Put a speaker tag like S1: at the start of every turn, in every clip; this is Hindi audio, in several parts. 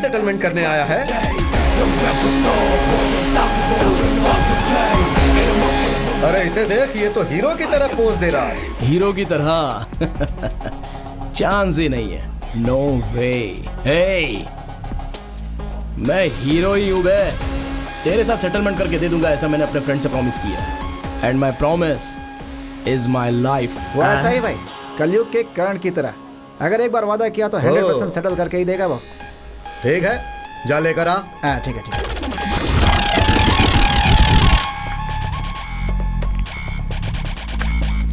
S1: सेटलमेंट करने आया है? अरे इसे देख, ये तो हीरो की तरह पोज दे रहा है।
S2: हीरो की तरह? चांस ही नहीं है। नो वे। हे, मैं हीरो ही हूँ बे। तेरे साथ सेटलमेंट करके दे दूंगा, ऐसा मैंने अपने फ्रेंड से प्रॉमिस किया है। And my promise is my life.
S3: वो ऐसा ही भाई, कलयुग के कर्ण की तरह। अगर एक बार वादा किया तो 100% सेटल करके ही देगा वो।
S1: ठीक है, जा लेकर आ।
S3: हाँ ठीक है, ठीक है।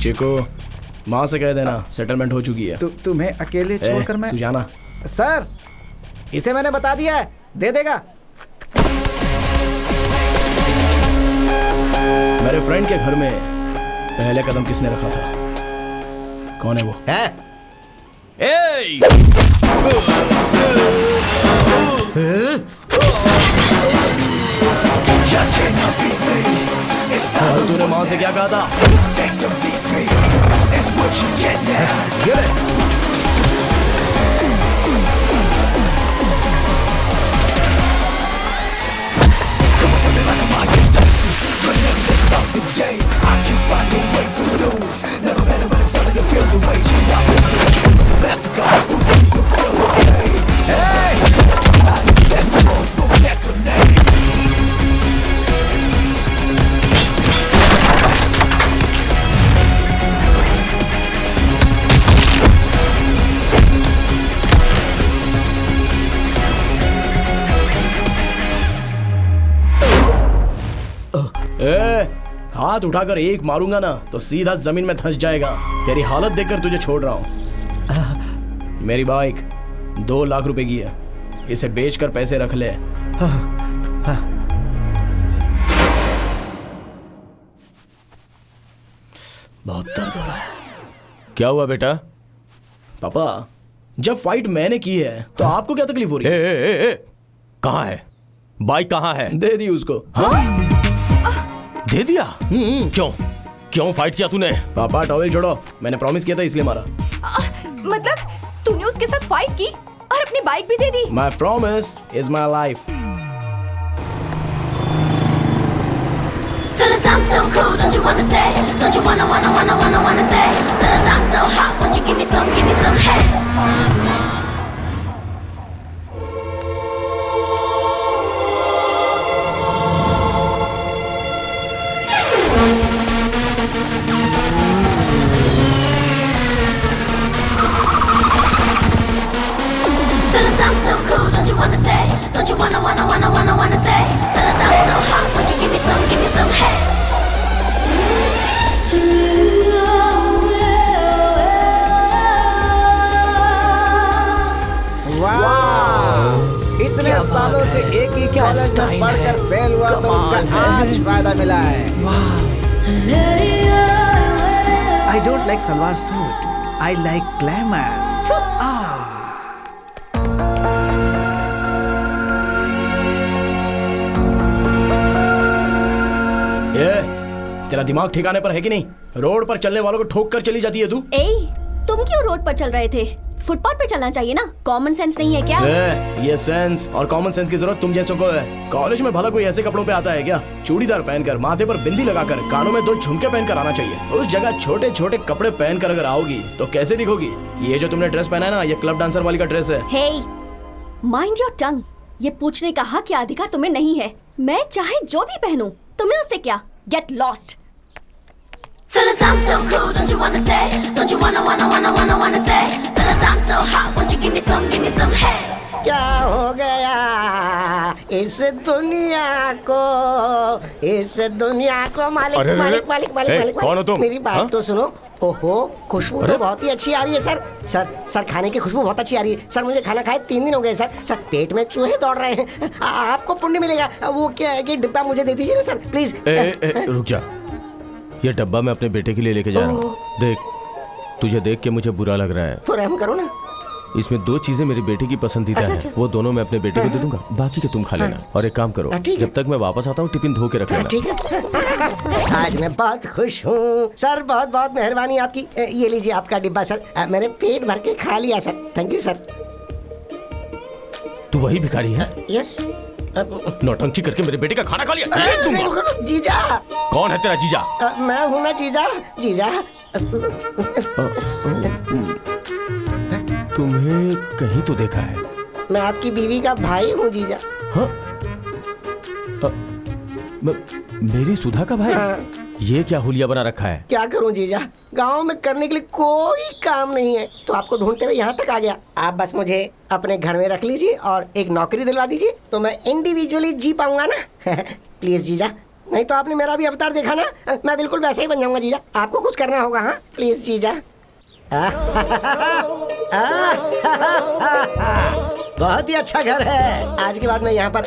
S2: चिको, माँ से कह देना सेटलमेंट हो चुकी है।
S3: तुम्हें अकेले छोड़कर मैं?
S2: तू जाना।
S3: सर, इसे मैंने बता दिया है, दे देगा।
S2: मेरे फ्रेंड के घर में पहले कदम किसने रखा था? कौन है वो? तूने माँ से क्या कहा था? हाथ उठाकर एक मारूंगा ना तो सीधा जमीन में धंस जाएगा। तेरी हालत देखकर तुझे छोड़ रहा हूं। मेरी बाइक 2 लाख रुपए की है, इसे बेचकर पैसे रख ले। बहुत दर्द हो रहा है।
S4: क्या हुआ बेटा?
S2: पापा, जब फाइट मैंने की है तो आपको क्या तकलीफ हो रही है?
S4: कहाँ है बाइक? कहाँ है?
S2: दे दी उसको।
S4: दे दिया? क्यों क्यों फाइट किया तूने?
S2: पापा टॉवेल छोड़ो, मैंने प्रॉमिस किया था इसलिए मारा।
S5: मतलब तूने उसके साथ फाइट की और अपनी बाइक भी दे दी?
S2: My promise is my life.
S6: Fellas, I'm so cool, don't you wanna say? Don't you wanna say? Fellas, I'm so hot, won't you give me some head? Fellas, I'm so cool, don't you wanna say? Don't you wanna say? Fellas, I'm so hot, won't you give me some head?
S3: वाह! इतने सालों से एक ही कॉलेज में पढ़कर फेल हुआ तो उसका आज फायदा मिला है। I don't like salwar suit, I like glamours.
S2: तेरा दिमाग ठिकाने पर है कि नहीं? रोड पर चलने वालों को ठोक कर चली जाती है तू।
S5: तुम क्यों रोड पर चल रहे थे? फुटपाथ पे चलना चाहिए ना। कॉमन सेंस नहीं है क्या?
S2: ये सेंस और कॉमन सेंस की जरूरत तुम जैसों को है। कॉलेज में भला कोई ऐसे कपड़ों पे आता है क्या? चूड़ीदार पहनकर, माथे पर बिंदी लगाकर, कानों में 2 झुमके पहनकर आना चाहिए। उस जगह छोटे छोटे कपड़े पहनकर अगर आओगी तो कैसे दिखोगी? ये जो तुमने ड्रेस पहना है ना, ये क्लब डांसर वाली का ड्रेस है।
S5: Hey, mind your tongue. ये पूछने का हक या अधिकार तुम्हें नहीं है। मैं चाहे जो भी पहनूं, तुम्हें उससे क्या? Get lost.
S6: Fellas, I'm so cool, don't you wanna say? Don't you wanna say? Fellas, I'm so hot, won't you give me some head?
S7: क्या हो गया इस दुनिया को मालिक
S4: कौन हो तुम?
S7: मेरी बात तो सुनो। ओहो, खुशबू तो बहुत ही अच्छी आ रही है सर खाने की खुशबू बहुत अच्छी आ रही है सर। मुझे खाना खाए 3 दिन हो गए सर पेट में चूहे दौड़ रहे हैं। आपको पुण्य मिलेगा। वो क्या है कि डिब्बा मुझे दे दीजिए ना सर, प्लीज।
S4: रुक जा, ये डब्बा मैं अपने बेटे के लिए लेके जा रहा हूँ। देख, तुझे देख के मुझे बुरा लग रहा है
S7: तो रहम करो ना।
S4: इसमें 2 चीजें मेरी बेटे की पसंदीदा हैं। वो दोनों मैं अपने बेटे को दे दूंगा, बाकी के तुम खा लेना। और एक काम करो, जब तक मैं वापस आता हूँ टिफिन धो के रख लेना।
S7: ठीक है। आज मैं बहुत खुश हूँ सर, बहुत बहुत मेहरबानी आपकी। ये लीजिए आपका डिब्बा सर, मैंने पेट भर के खा लिया सर। Thank you sir.
S4: तू वही भिखारी है?
S7: यस।
S4: नौटंकी करके मेरे बेटे का खाना खा लिया। फेंक दूंगा।
S7: जीजा।
S4: कौन है तेरा जीजा?
S7: मैं हूँ ना जीजा। जीजा।
S4: तुम्हें कहीं तो देखा है।
S7: मैं आपकी बीवी का भाई हूँ जीजा।
S4: हाँ? मेरी सुधा का भाई?
S7: हाँ।
S4: ये क्या हुलिया बना रखा है?
S7: क्या करूं जीजा, गांव में करने के लिए कोई काम नहीं है तो आपको ढूंढते हुए यहाँ तक आ गया। आप बस मुझे अपने घर में रख लीजिए और एक नौकरी दिलवा दीजिए तो मैं इंडिविजुअली जी पाऊंगा ना। प्लीज जीजा, नहीं तो आपने मेरा भी अवतार देखा ना, मैं बिल्कुल वैसे ही बन जाऊंगा जीजा। आपको कुछ करना होगा। हाँ प्लीज जीजा। बहुत ही अच्छा घर है। आज के बाद मैं यहाँ पर।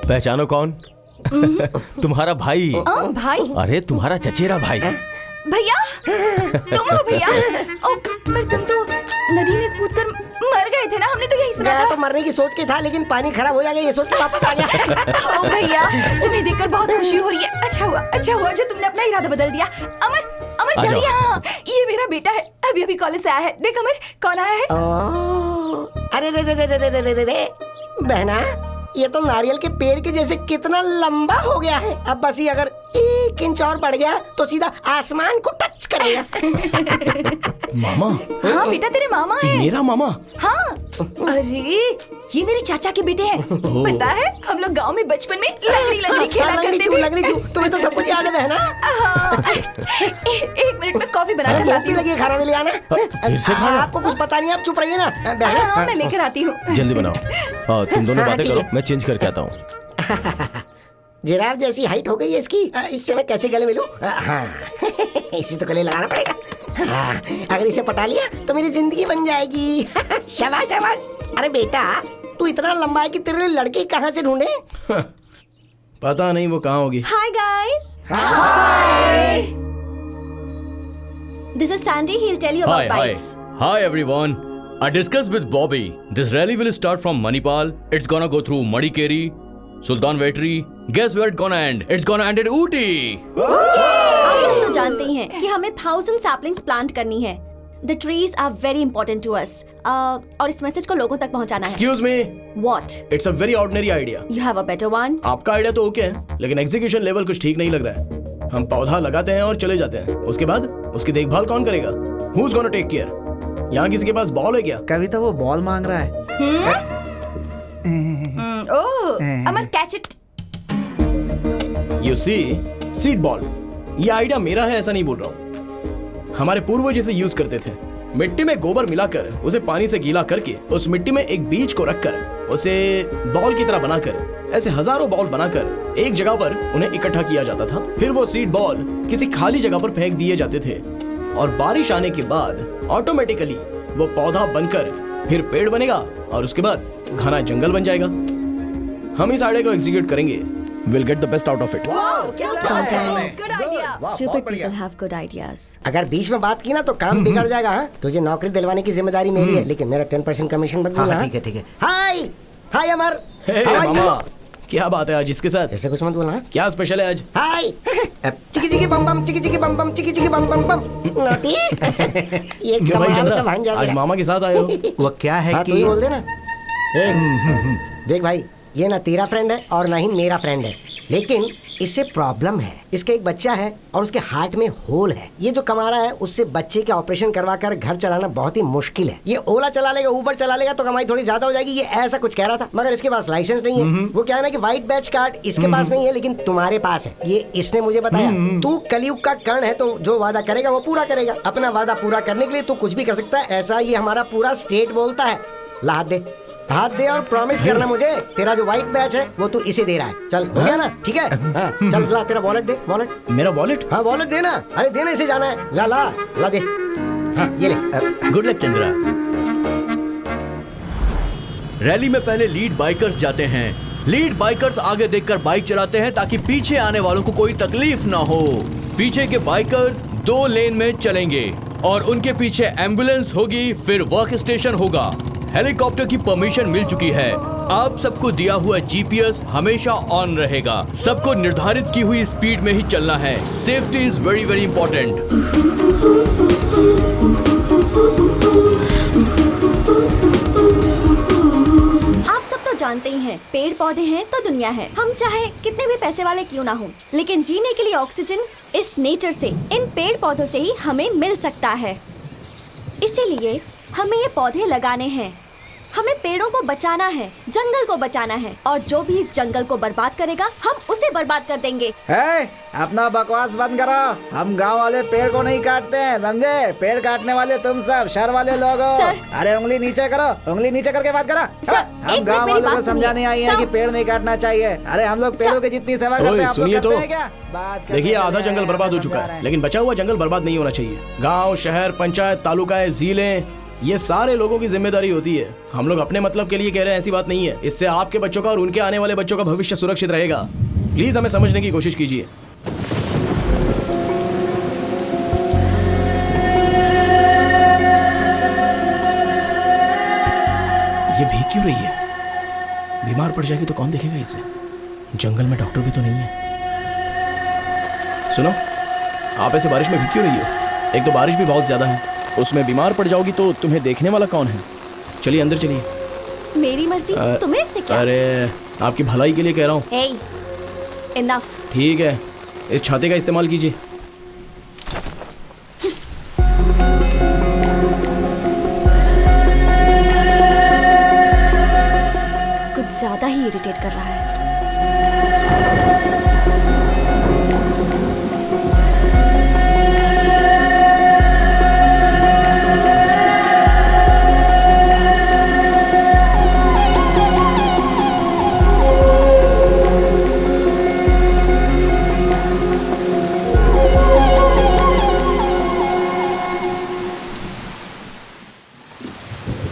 S4: पहचानो कौन? तुम्हारा भाई।
S5: भाई?
S4: अरे तुम्हारा चचेरा भाई।
S5: भैया, तुम हो भैया? पर तुम तो नदी में कूदकर मर गए थे ना, हमने तो यही सुना
S7: मैं
S5: था।
S7: तो मरने की सोच के था लेकिन पानी खराब हो जाएगा ये सोच के वापस आ गया।
S5: ओ भैया, तुम्हें देखकर बहुत खुशी हो रही है। अच्छा हुआ जो तुमने अपना इरादा बदल दिया। अमर जल्दी यहाँ। ये मेरा बेटा है, अभी अभी कॉलेज से आया है। देख अमर, कौन आया है?
S7: अरे रे बहना, ये तो नारियल के पेड़ के जैसे कितना लंबा हो गया है। अब बस ये अगर 1 इंच और बढ़ गया तो सीधा आसमान को टच करेगा।
S2: मामा?
S5: हाँ बेटा, तेरे मामा है।
S2: मेरा मामा?
S5: हाँ। अरे ये मेरे चाचा के बेटे हैं। पता है हम लोग गांव में बचपन में लंगड़ी खेला करते थे।
S7: लंगड़ी चू, तुम्हें तो सब कुछ याद है बहना।
S5: हाँ। एक मिनट में कॉफी बनाकर लाती हूँ।
S7: लगी खाना में ले आना।
S4: फिर से खाना?
S7: आपको कुछ पता नहीं, आप चुप रहिए ना बहना।
S5: हाँ, मैं लेकर आती हूँ।
S4: जल्दी बनाओ। तुम दोनों बातें करो, मैं चेंज करके आता हूँ।
S7: जिराफ जैसी हाइट हो गई है इसकी, इससे मैं कैसे गले मिलूं? हाँ इसे तो गले लगाना पड़ेगा। हाँ, अगर इसे पटा लिया तो मेरी जिंदगी बन जाएगी। शाबाश शाबाश। अरे बेटा, तू इतना लंबा है कि तेरे लिए लड़की कहाँ से ढूंढे?
S2: पता नहीं वो कहाँ होगी।
S5: Hi guys.
S7: Hi.
S5: This is Sandy. He'll tell you about bikes.
S8: Hi everyone. I discussed with Bobby. This rally will start from Manipal. It's gonna go through Madikeri, Sultan Vetri. Guess where it's gonna end? It's gonna end at Ooty.
S5: आप सब तो जानते ही हैं कि हमें 1000 saplings plant करनी है। The trees are very important to us. और इस मैसेज को लोगों तक पहुंचाना है।
S2: Excuse me.
S5: What?
S2: It's a very ordinary idea.
S5: You have a better one?
S2: आपका आइडिया तो ओके है, लेकिन एग्जीक्यूशन लेवल कुछ ठीक नहीं लग रहा है। हम पौधा लगाते हैं और चले जाते हैं, उसके बाद उसकी देखभाल कौन करेगा? Who's gonna take care? यहाँ किसी के पास बॉल है क्या?
S3: कभी तो वो बॉल मांग रहा है।
S5: Oh, Amar catch it.
S2: You see, seed ball. ये आइडिया मेरा है ऐसा नहीं बोल रहा हूँ। हमारे पूर्वज इसे यूज करते थे। मिट्टी में गोबर मिलाकर उसे पानी से गीला करके उस मिट्टी में एक बीज को रखकर उसे बॉल की तरह बनाकर ऐसे हजारों बॉल बनाकर एक जगह पर उन्हें इकट्ठा किया जाता था। फिर वो सीड बॉल किसी खाली जगह पर फेंक दिए जाते थे और बारिश आने के बाद ऑटोमेटिकली वो पौधा बनकर फिर पेड़ बनेगा और उसके बाद घना जंगल बन जाएगा। हम इस आइडिया को एग्जीक्यूट करेंगे। We'll get the best out of it.
S5: Sometimes good idea.
S1: वाह,
S5: Stupid
S1: बहुत बढ़िया।
S5: people have good ideas.
S7: अगर बीच में बात की ना तो काम बिगड़ जाएगा। हाँ, तुझे नौकरी दिलवाने की जिम्मेदारी मेरी है, लेकिन मेरा 10% कमीशन मत बोलना।
S3: ठीक है ठीक है।
S7: हाय हाय अमर।
S2: Hey,
S7: How are you?
S2: मामा, क्या बात है आज इसके साथ?
S7: ऐसे कुछ मत बोलना।
S2: क्या स्पेशल है आज?
S7: हाय चिकी चिकी बम बम चिकी चिकी बम बम चिकी चिकी बम बम बम। नोटी ये
S2: क्यों भाई
S7: कमाल
S2: चंद्रा,
S7: का भांजा
S2: आज
S7: मेरा।
S2: मामा के साथ आए हो?
S3: वो क्या है
S7: हाँ तू
S3: कि
S7: ही बोल दे ना। देख भाई, ये ना तेरा फ्रेंड है और ना ही मेरा फ्रेंड है, लेकिन इससे प्रॉब्लम है। इसका एक बच्चा है और उसके हार्ट में होल है। ये जो कमा रहा है उससे बच्चे के ऑपरेशन करवा कर घर चलाना बहुत ही मुश्किल है। ये ओला चला लेगा, ऊबर चला लेगा तो कमाई थोड़ी ज्यादा हो जाएगी। ये ऐसा कुछ कह रहा था, मगर इसके पास लाइसेंस नहीं है। वो क्या है ना कि व्हाइट बैच कार्ड इसके पास नहीं है, लेकिन तुम्हारे पास है। ये इसने मुझे बताया। तू कलयुग का कर्ण है तो जो वादा करेगा वो पूरा करेगा। अपना वादा पूरा करने के लिए तू कुछ भी कर सकता है, ऐसा ये हमारा पूरा स्टेट बोलता है। ला हाथ दे, हाथ दे और प्रॉमिस करना मुझे तेरा जो व्हाइट बैच है वो तू इसे दे रहा है। चल हो गया ना? ठीक है हाँ, चल ला तेरा वॉलेट दे। वॉलेट?
S2: मेरा वॉलेट?
S7: हाँ वॉलेट देना। अरे देना, इसे जाना है। ला ला ला दे। हाँ ये ले।
S8: Good luck Chandra. रैली में पहले लीड बाइकर्स जाते हैं। लीड बाइकर्स आगे देखकर बाइक चलाते हैं ताकि पीछे आने वालों को कोई तकलीफ ना हो। पीछे के बाइकर्स 2 लेन में चलेंगे और उनके पीछे एम्बुलेंस होगी, फिर वर्क स्टेशन होगा। हेलीकॉप्टर की परमिशन मिल चुकी है। आप सबको दिया हुआ जीपीएस हमेशा ऑन रहेगा। सबको निर्धारित की हुई स्पीड में ही चलना है। Safety is very very important.
S9: है। पेड़ पौधे हैं तो दुनिया है। हम चाहे कितने भी पैसे वाले क्यों ना हो, लेकिन जीने के लिए ऑक्सीजन इस नेचर से, इन पेड़ पौधों से ही हमें मिल सकता है। इसीलिए हमें ये पौधे लगाने हैं। हमें पेड़ों को बचाना है, जंगल को बचाना है, और जो भी इस जंगल को बर्बाद करेगा हम उसे बर्बाद कर देंगे।
S3: अपना बकवास बंद करो। हम गांव वाले पेड़ को नहीं काटते हैं, समझे? पेड़ काटने वाले तुम सब शहर वाले लोग हो। अरे उंगली नीचे करो, उंगली नीचे करके बात करो। हम गांव वालों को समझाने आई हैं कि पेड़ नहीं काटना चाहिए। अरे हम लोग पेड़ों की जितनी सेवा करते हैं आप लोग करते हैं क्या?
S2: देखिए, आधा जंगल बर्बाद हो चुका है, लेकिन बचा हुआ जंगल बर्बाद नहीं होना चाहिए। गाँव, शहर, पंचायत, तालुकाएं, जिले, ये सारे लोगों की जिम्मेदारी होती है। हम लोग अपने मतलब के लिए कह रहे हैं, ऐसी बात नहीं है। इससे आपके बच्चों का और उनके आने वाले बच्चों का भविष्य सुरक्षित रहेगा। प्लीज हमें समझने की कोशिश कीजिए। ये भीग क्यों रही है? बीमार पड़ जाएगी तो कौन देखेगा इसे? जंगल में डॉक्टर भी तो नहीं है। सुनो, आप ऐसे बारिश में भीग क्यों रही हो? एक तो बारिश भी बहुत ज्यादा है, उसमें बीमार पड़ जाओगी तो तुम्हें देखने वाला कौन है? चलिए अंदर चलिए।
S9: मेरी मर्जी, तुम्हें इससे क्या?
S2: अरे आपकी भलाई के लिए कह रहा हूँ।
S9: इनफ।
S2: ठीक है, इस छाते का इस्तेमाल कीजिए।
S9: कुछ ज्यादा ही इरिटेट कर रहा है।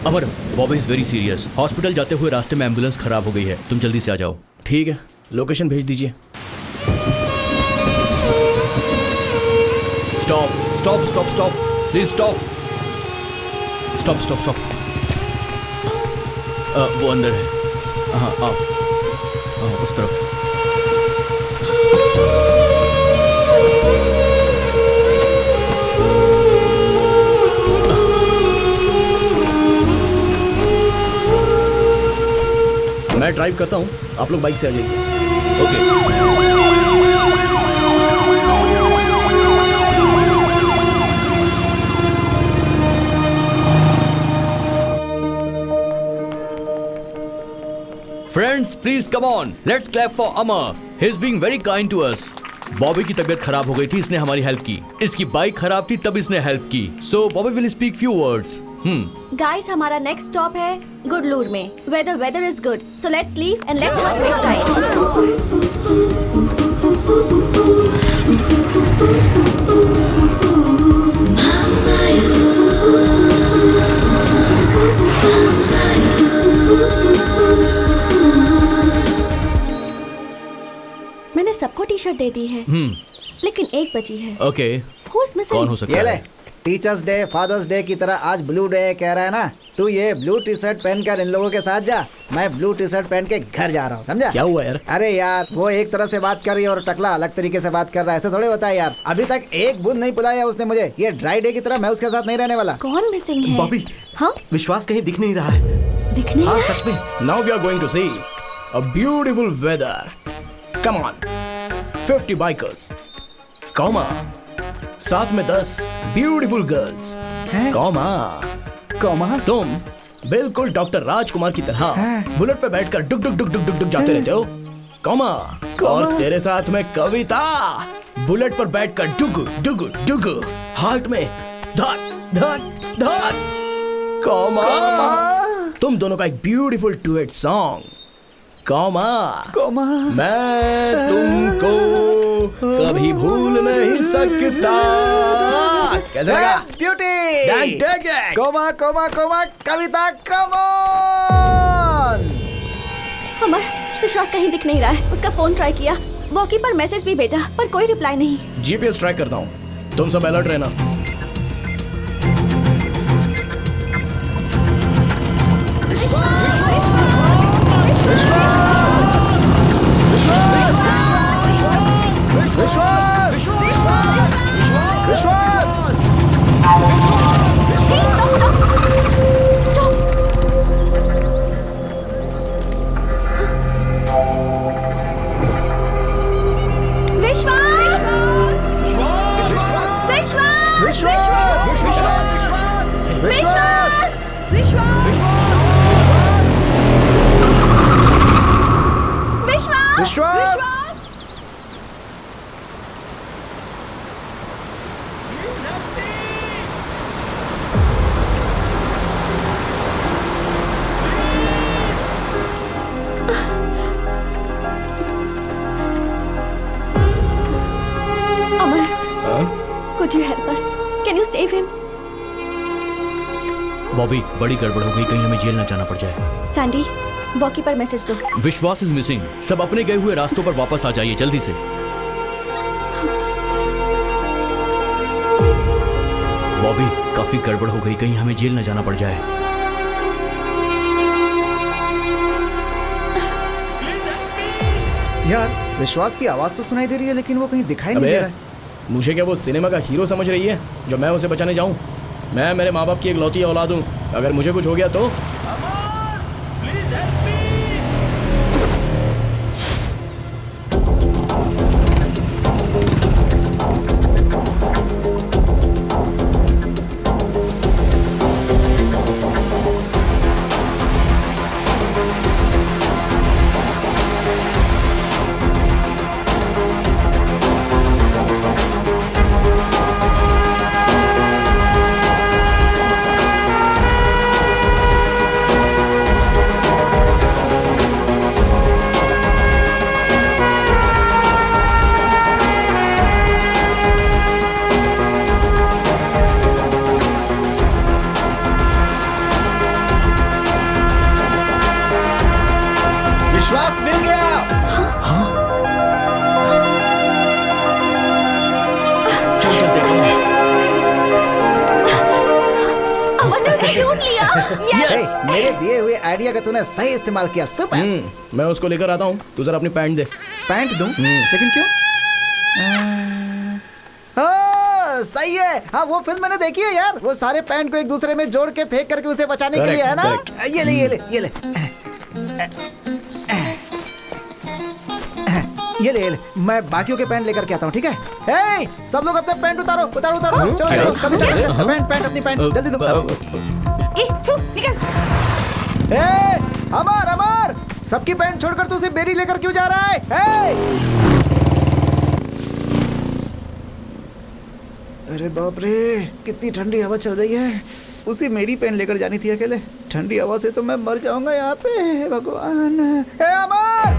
S8: Amar, Bobby is very serious. Hospital जाते हुए रास्ते में एम्बुलेंस खराब हो गई है, तुम जल्दी से आ जाओ।
S2: ठीक है, लोकेशन भेज दीजिए।
S8: Stop stop stop stop, please stop. Stop stop stop. वो अंदर है। हाँ आप उस तरफ।
S2: मैं ड्राइव करता हूँ, आप लोग बाइक से आ जाइए।
S8: Okay. Friends please come on, let's clap for Amar. He is being very kind to us. Bobby की तबीयत खराब हो गई थी, इसने हमारी हेल्प की। इसकी बाइक खराब थी तब इसने हेल्प की। So Bobby will speak few words.
S9: Guys, हमारा नेक्स्ट स्टॉप है गुडलूर में, where the weather is good. So let's leave and let's not waste time. मैंने सबको टी शर्ट दे दी है, लेकिन एक बची है।
S8: ओके, कौन हो सकता है?
S3: टीचर्स डे, फादर्स डे की तरह आज ब्लू डे कह रहा है ना, तू ये ब्लू टी शर्ट पहनकर इन लोगों के साथ जा, मैं ब्लू टी शर्ट पहन के घर जा रहा हूँ, समझा?
S2: क्या हुआ यार?
S3: अरे यार, वो एक तरह से बात कर रही है और टकला अलग तरीके से बात कर रहा है, ऐसे थोड़े होता है यार। अभी तक एक बूंद नहीं पिलाया उसने मुझे। ये ड्राई डे की तरह मैं उसके साथ नहीं रहने वाला।
S9: कौन मिसिंग है?
S4: बॉबी।
S9: हाँ,
S4: विश्वास कहीं दिख नहीं रहा है।
S9: दिख नहीं?
S4: हाँ सच में।
S2: Now we are going to see a beautiful weather. Come on, 50 bikers, comma, साथ में 10 ब्यूटीफुल गर्ल्स, कॉमा, तुम बिल्कुल डॉक्टर राजकुमार की तरह बुलेट पे बैठकर डुक डुक डुक डुक डुक डुक जाते रहते हो, कॉमा, और तेरे साथ में कविता बुलेट पर बैठकर डुग डुग डुग, हार्ट में धक धक धक, कॉमा, तुम दोनों का एक ब्यूटीफुल डुएट सॉन्ग, कॉमा, मैं तुमको कभी भूल नहीं सकता। कैसे लगा?
S3: Beauty, comma comma comma, Kavita, come on.
S9: Amar, Vishwas कहीं दिख नहीं रहा है। उसका फोन ट्राई किया, वॉकी पर मैसेज भी भेजा, पर कोई रिप्लाई नहीं।
S2: जीपीएस ट्रैक करता हूँ, तुम सब अलर्ट रहना।
S8: बॉबी, बड़ी गड़बड़ हो गई, कहीं हमें जेल ना जाना पड़ जाए।
S9: सैंडी, वॉकी पर मैसेज दो।
S8: विश्वास इज मिसिंग। सब अपने गए हुए रास्तों पर वापस आ जाइए जल्दी से। बॉबी, काफी गड़बड़ हो गई, कहीं हमें जेल न जाना पड़ जाए।
S3: यार विश्वास की आवाज तो सुनाई दे रही है लेकिन वो कहीं दिखाई नहीं दे रहा है।
S2: मुझे क्या वो सिनेमा का हीरो समझ रही है जो मैं उसे बचाने जाऊं? मैं मेरे माँ बाप की एक लौती औलाद हूं, अगर मुझे कुछ हो गया तो?
S3: मेरे दिए हुए आइडिया का तूने सही इस्तेमाल किया, सुपर।
S2: मैं उसको लेकर आता हूँ, तू जरा अपनी पैंट दे।
S3: पैंट दूं? लेकिन क्यों? सही है। हाँ वो फिल्म मैंने देखी है यार, वो सारे पैंट को एक दूसरे में जोड़ के फेंक करके उसे बचाने के लिए है ना। ये ले ये ले ये ले ये ले, मैं बाकियों के पैंट लेकर के आता हूँ, ठीक है? हे, सब लोग अपने पैंट उतारो उतारो उतारो, चलो चलो कभी पैंट पैंट अपनी पैंट जल्दी दो। अमर अमर, सबकी पैंट छोड़कर तू सिर्फ मेरी लेकर क्यों जा रहा है? अरे बाप रे, कितनी ठंडी हवा चल रही है। उसी मेरी पैंट लेकर जानी थी अकेले। ठंडी हवा से तो मैं मर जाऊंगा यहाँ पे, भगवान। हे अमर,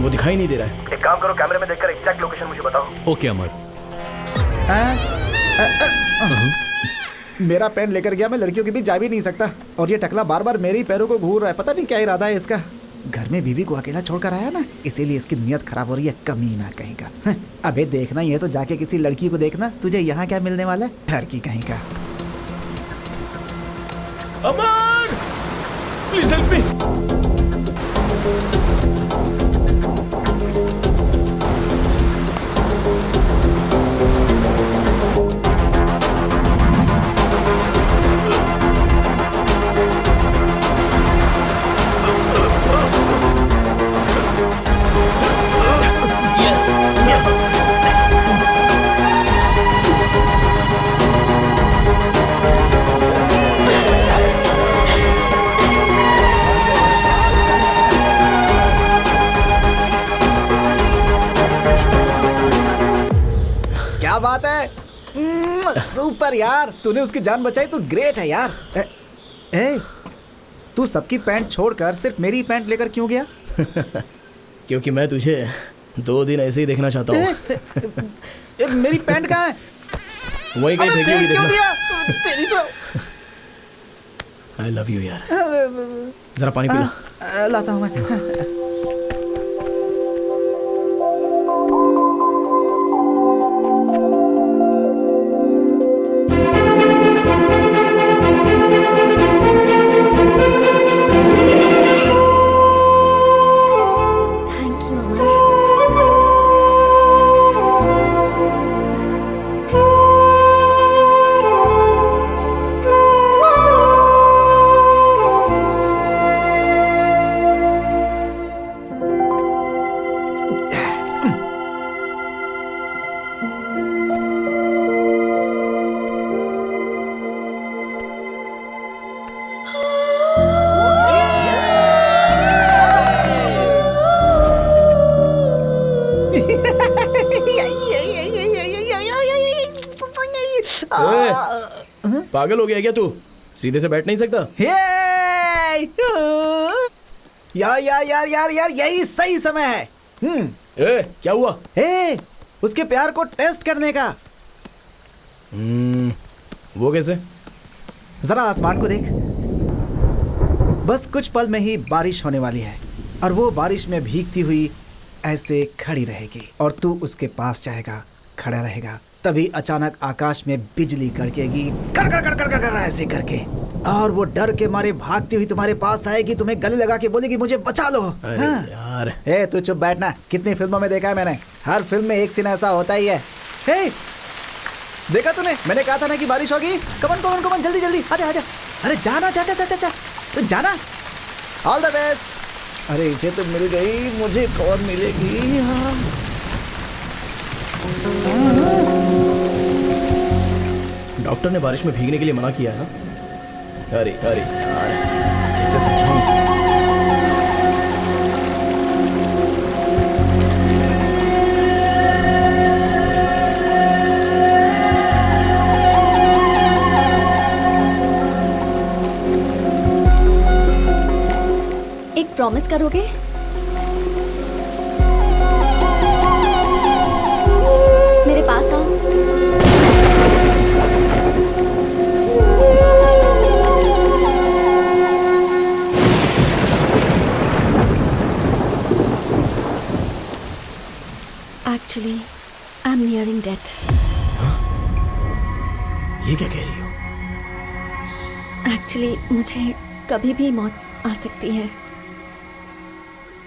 S2: वो दिखाई नहीं दे रहा है।
S10: एक काम करो, कैमरे में देखकर एग्जैक्ट लोकेशन मुझे बताओ।
S8: ओके अमर।
S3: मेरा पेन लेकर गया, मैं लड़कियों के बीच जा भी नहीं सकता। और ये टकला बार बार मेरे ही पैरों को घूर रहा है, पता नहीं क्या इरादा है इसका। घर में बीवी को अकेला छोड़कर आया ना, इसीलिए इसकी नियत खराब हो रही है, कमीना कहीं का। अबे देखना ये तो जाके किसी लड़की को देखना, तुझे यहाँ क्या मिलने वाला है, ठरकी कहीं का।
S2: अमर, प्लीज हेल्प मी।
S3: क्या बात है, सुपर यार, तूने उसकी जान बचाई तो ग्रेट है यार। तू सबकी पैंट छोड़कर सिर्फ मेरी पैंट लेकर क्यों गया?
S2: क्योंकि मैं तुझे 2 दिन ऐसे ही देखना चाहता हूँ।
S3: मेरी पैंट कहाँ है?
S2: वही कहीं फेंकी हुई देखना।
S3: तेरी तो
S2: I love you यार। जरा पानी पी ला।
S3: लाता हूँ मैं।
S2: पागल हो गया क्या तू? सीधे से बैठ नहीं सकता?
S3: यार यार यार यार यार, यही सही समय है।
S2: क्या हुआ?
S3: उसके प्यार को टेस्ट करने का।
S2: वो कैसे?
S3: जरा आसमान को देख, बस कुछ पल में ही बारिश होने वाली है और वो बारिश में भीगती हुई ऐसे खड़ी रहेगी और तू उसके पास जाएगा, खड़ा रहेगा। तभी अचानक आकाश में बिजली कड़केगी, कर कर कर कर कर कर ऐसे करके, और वो डर के मारे भागती हुई तुम्हारे पास आएगी, तुम्हें गले लगा के बोलेगी मुझे बचा लो।
S2: अरे यार,
S3: ए तू चुप बैठना, कितनी फिल्मों में देखा है मैंने, हर फिल्म में एक सीन ऐसा होता ही है। हे देखा तूने, मैंने कहा था ना कि बारिश होगी। कमन कमन कमन, जल्दी जल्दी आजा आजा। अरे जाना, जा जा जा जा, तो जाना। All the best. अरे इसे तो मिल गई, मुझे कौन मिलेगी?
S2: डॉक्टर ने बारिश में भीगने के लिए मना किया है ना? अरे अरे यार, कैसे समझाऊं इसे?
S9: एक प्रॉमिस करोगे? मेरे पास आओ। Actually, I'm nearing death.
S2: ये क्या कह रही हो?
S9: Actually, मुझे कभी भी मौत आ सकती है।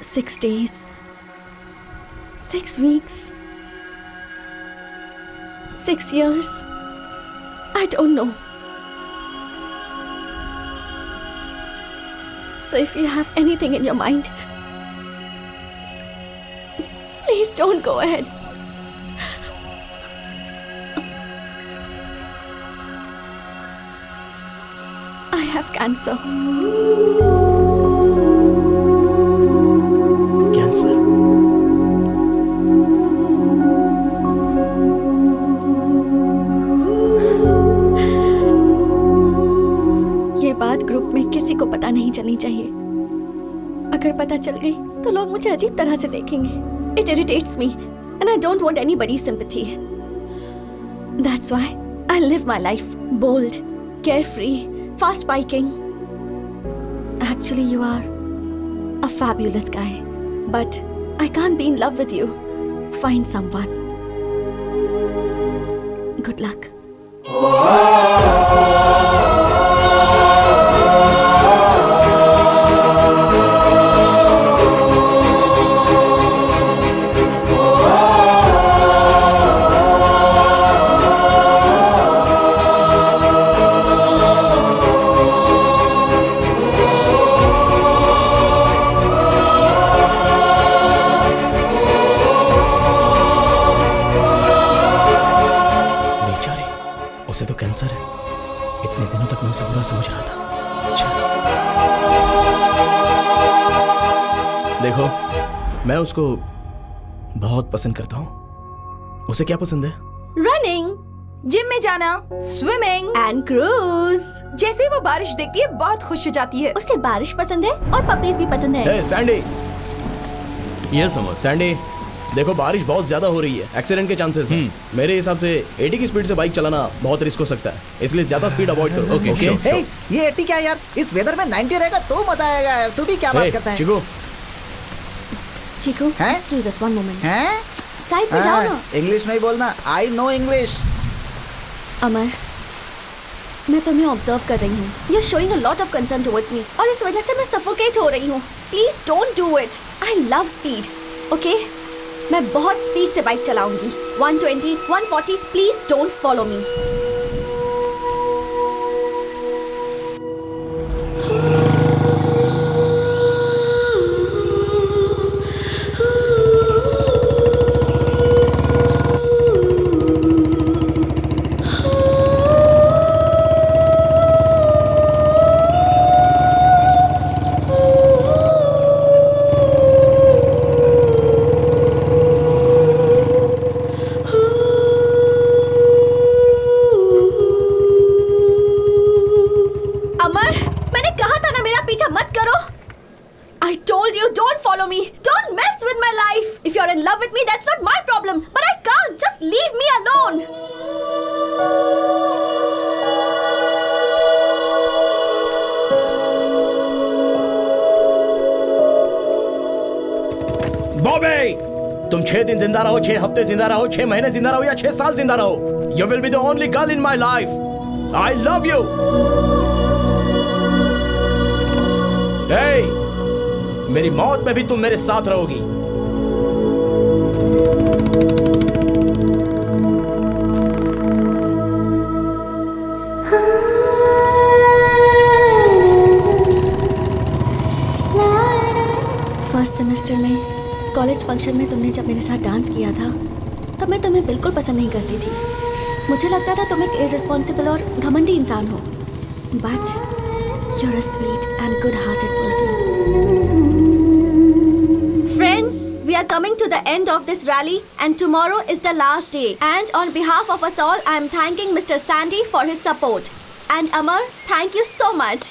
S9: 6 days, 6 weeks, 6 years. I don't know. So if you have anything in your mind, please don't go ahead. I have cancer.
S2: Cancer?
S9: ये बात ग्रुप में किसी को पता नहीं चलनी चाहिए। अगर पता चल गई तो लोग मुझे अजीब तरह से देखेंगे। It irritates me and I don't want anybody's sympathy. That's why I live my life bold, carefree, fast biking. Actually, you are a fabulous guy, but I can't be in love with you. Find someone. Good luck.
S2: उसे तो कैंसर है। इतने दिनों तक मैं उसे बुरा समझ रहा था। अच्छा। देखो, मैं उसको बहुत पसंद करता हूँ। उसे क्या पसंद है?
S5: रनिंग, जिम में जाना, स्विमिंग एंड क्रूज। जैसे ही वो बारिश देखती है बहुत खुश हो जाती है।
S9: उसे बारिश पसंद है और पपीज भी पसंद है।
S2: Hey, Sandy.
S8: ये समझ।
S2: सैंडी, देखो बारिश बहुत ज्यादा हो रही है, एक्सीडेंट के चांसेस हैं। मेरे हिसाब से 80 की स्पीड से बाइक चलाना बहुत रिस्क हो सकता है, इसलिए ज्यादा स्पीड अवॉइड करो। Okay okay.
S3: हे, ये 80 क्या यार, इस वेदर में 90 रहेगा तो मजा आएगा यार। तू भी क्या बात करता है?
S2: Chiku,
S9: Chiku, excuse us one moment.
S3: हैं?
S9: साइड पे जाओ ना।
S3: इंग्लिश में ही बोलना, आई नो इंग्लिश।
S9: अमर, मैं तुम्हें ऑब्जर्व कर रही हूँ। You are showing a lot of concern towards me और इस वजह से मैं सफोकेट हो रही हूँ। Please don't do it. I love speed, okay? मैं बहुत स्पीड से बाइक चलाऊंगी। 120, 140, प्लीज डोंट फॉलो मी।
S2: तुम 6 दिन जिंदा रहो, 6 हफ्ते जिंदा रहो, 6 महीने जिंदा रहो या 6 साल जिंदा रहो, you will be the only girl in my life. I love you. मेरी मौत में भी तुम मेरे साथ रहोगी।
S9: फर्स्ट सेमेस्टर में कॉलेज फंक्शन में तुमने जब मेरे साथ डांस किया था तब मैं तुम्हें बिल्कुल पसंद नहीं करती थी। मुझे लगता था तुम एक इररिस्पॉन्सिबल और घमंडी इंसान हो, but you are a sweet and good hearted person. Friends, we are coming to the end of this rally and tomorrow is the last day, and on behalf of us all I am thanking Mr. Sandy for his support, and Amar, thank you so much.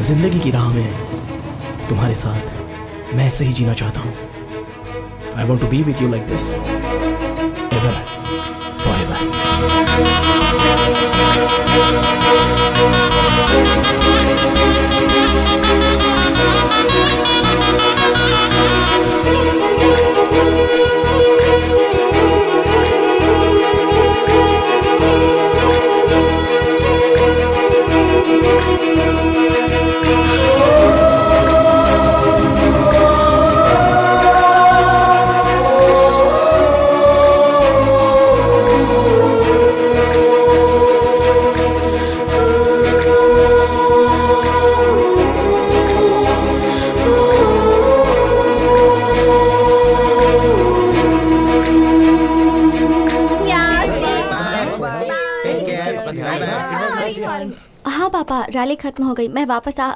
S2: जिंदगी की राह में तुम्हारे साथ मैं ऐसे ही जीना चाहता हूँ। I want to be with you like this, ever, forever.
S9: हाँ पापा, रैली खत्म हो गई, मैं वापस आ।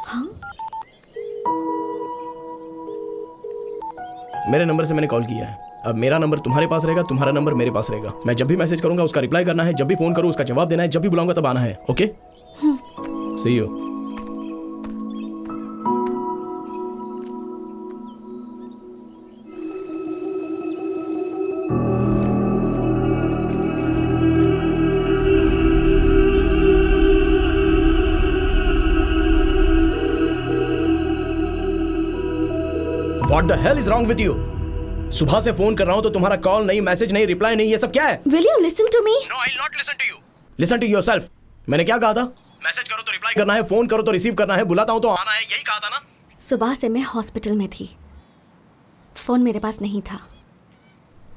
S9: हाँ?
S2: मेरे नंबर से मैंने कॉल किया है। अब मेरा नंबर तुम्हारे पास रहेगा, तुम्हारा नंबर मेरे पास रहेगा। मैं जब भी मैसेज करूंगा उसका रिप्लाई करना है, जब भी फोन करूँ उसका जवाब देना है, जब भी बुलाऊंगा तब आना है। Okay? See you. What the hell is wrong with you? सुबह से फोन कर रहा हूँ तो तुम्हारा कॉल नहीं, मैसेज नहीं, रिप्लाई नहीं, ये सब क्या है?
S9: Will you listen to me?
S2: No, I'll not listen to you. Listen to yourself. मैंने क्या कहा था? मैसेज करो तो रिप्लाई करना है, फोन करो तो रिसीव करना है, बुलाता हूँ तो आना है, यही कहा था ना?
S9: सुबह से मैं हॉस्पिटल में थी, फोन मेरे पास नहीं था,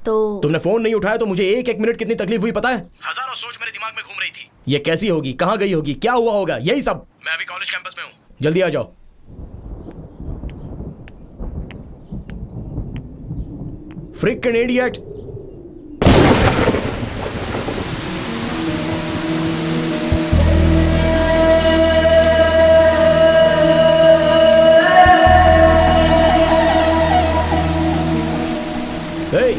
S9: तो
S2: तुमने फोन नहीं उठाया तो मुझे एक मिनट कितनी तकलीफ हुई पता है? हजारों सोच मेरे दिमाग में घूम रही थी। ये कैसी होगी, कहाँ गई होगी, क्या हुआ होगा, यही सब। मैं अभी कॉलेज कैंपस में हूँ, जल्दी आ जाओ। Freaking idiot! Hey,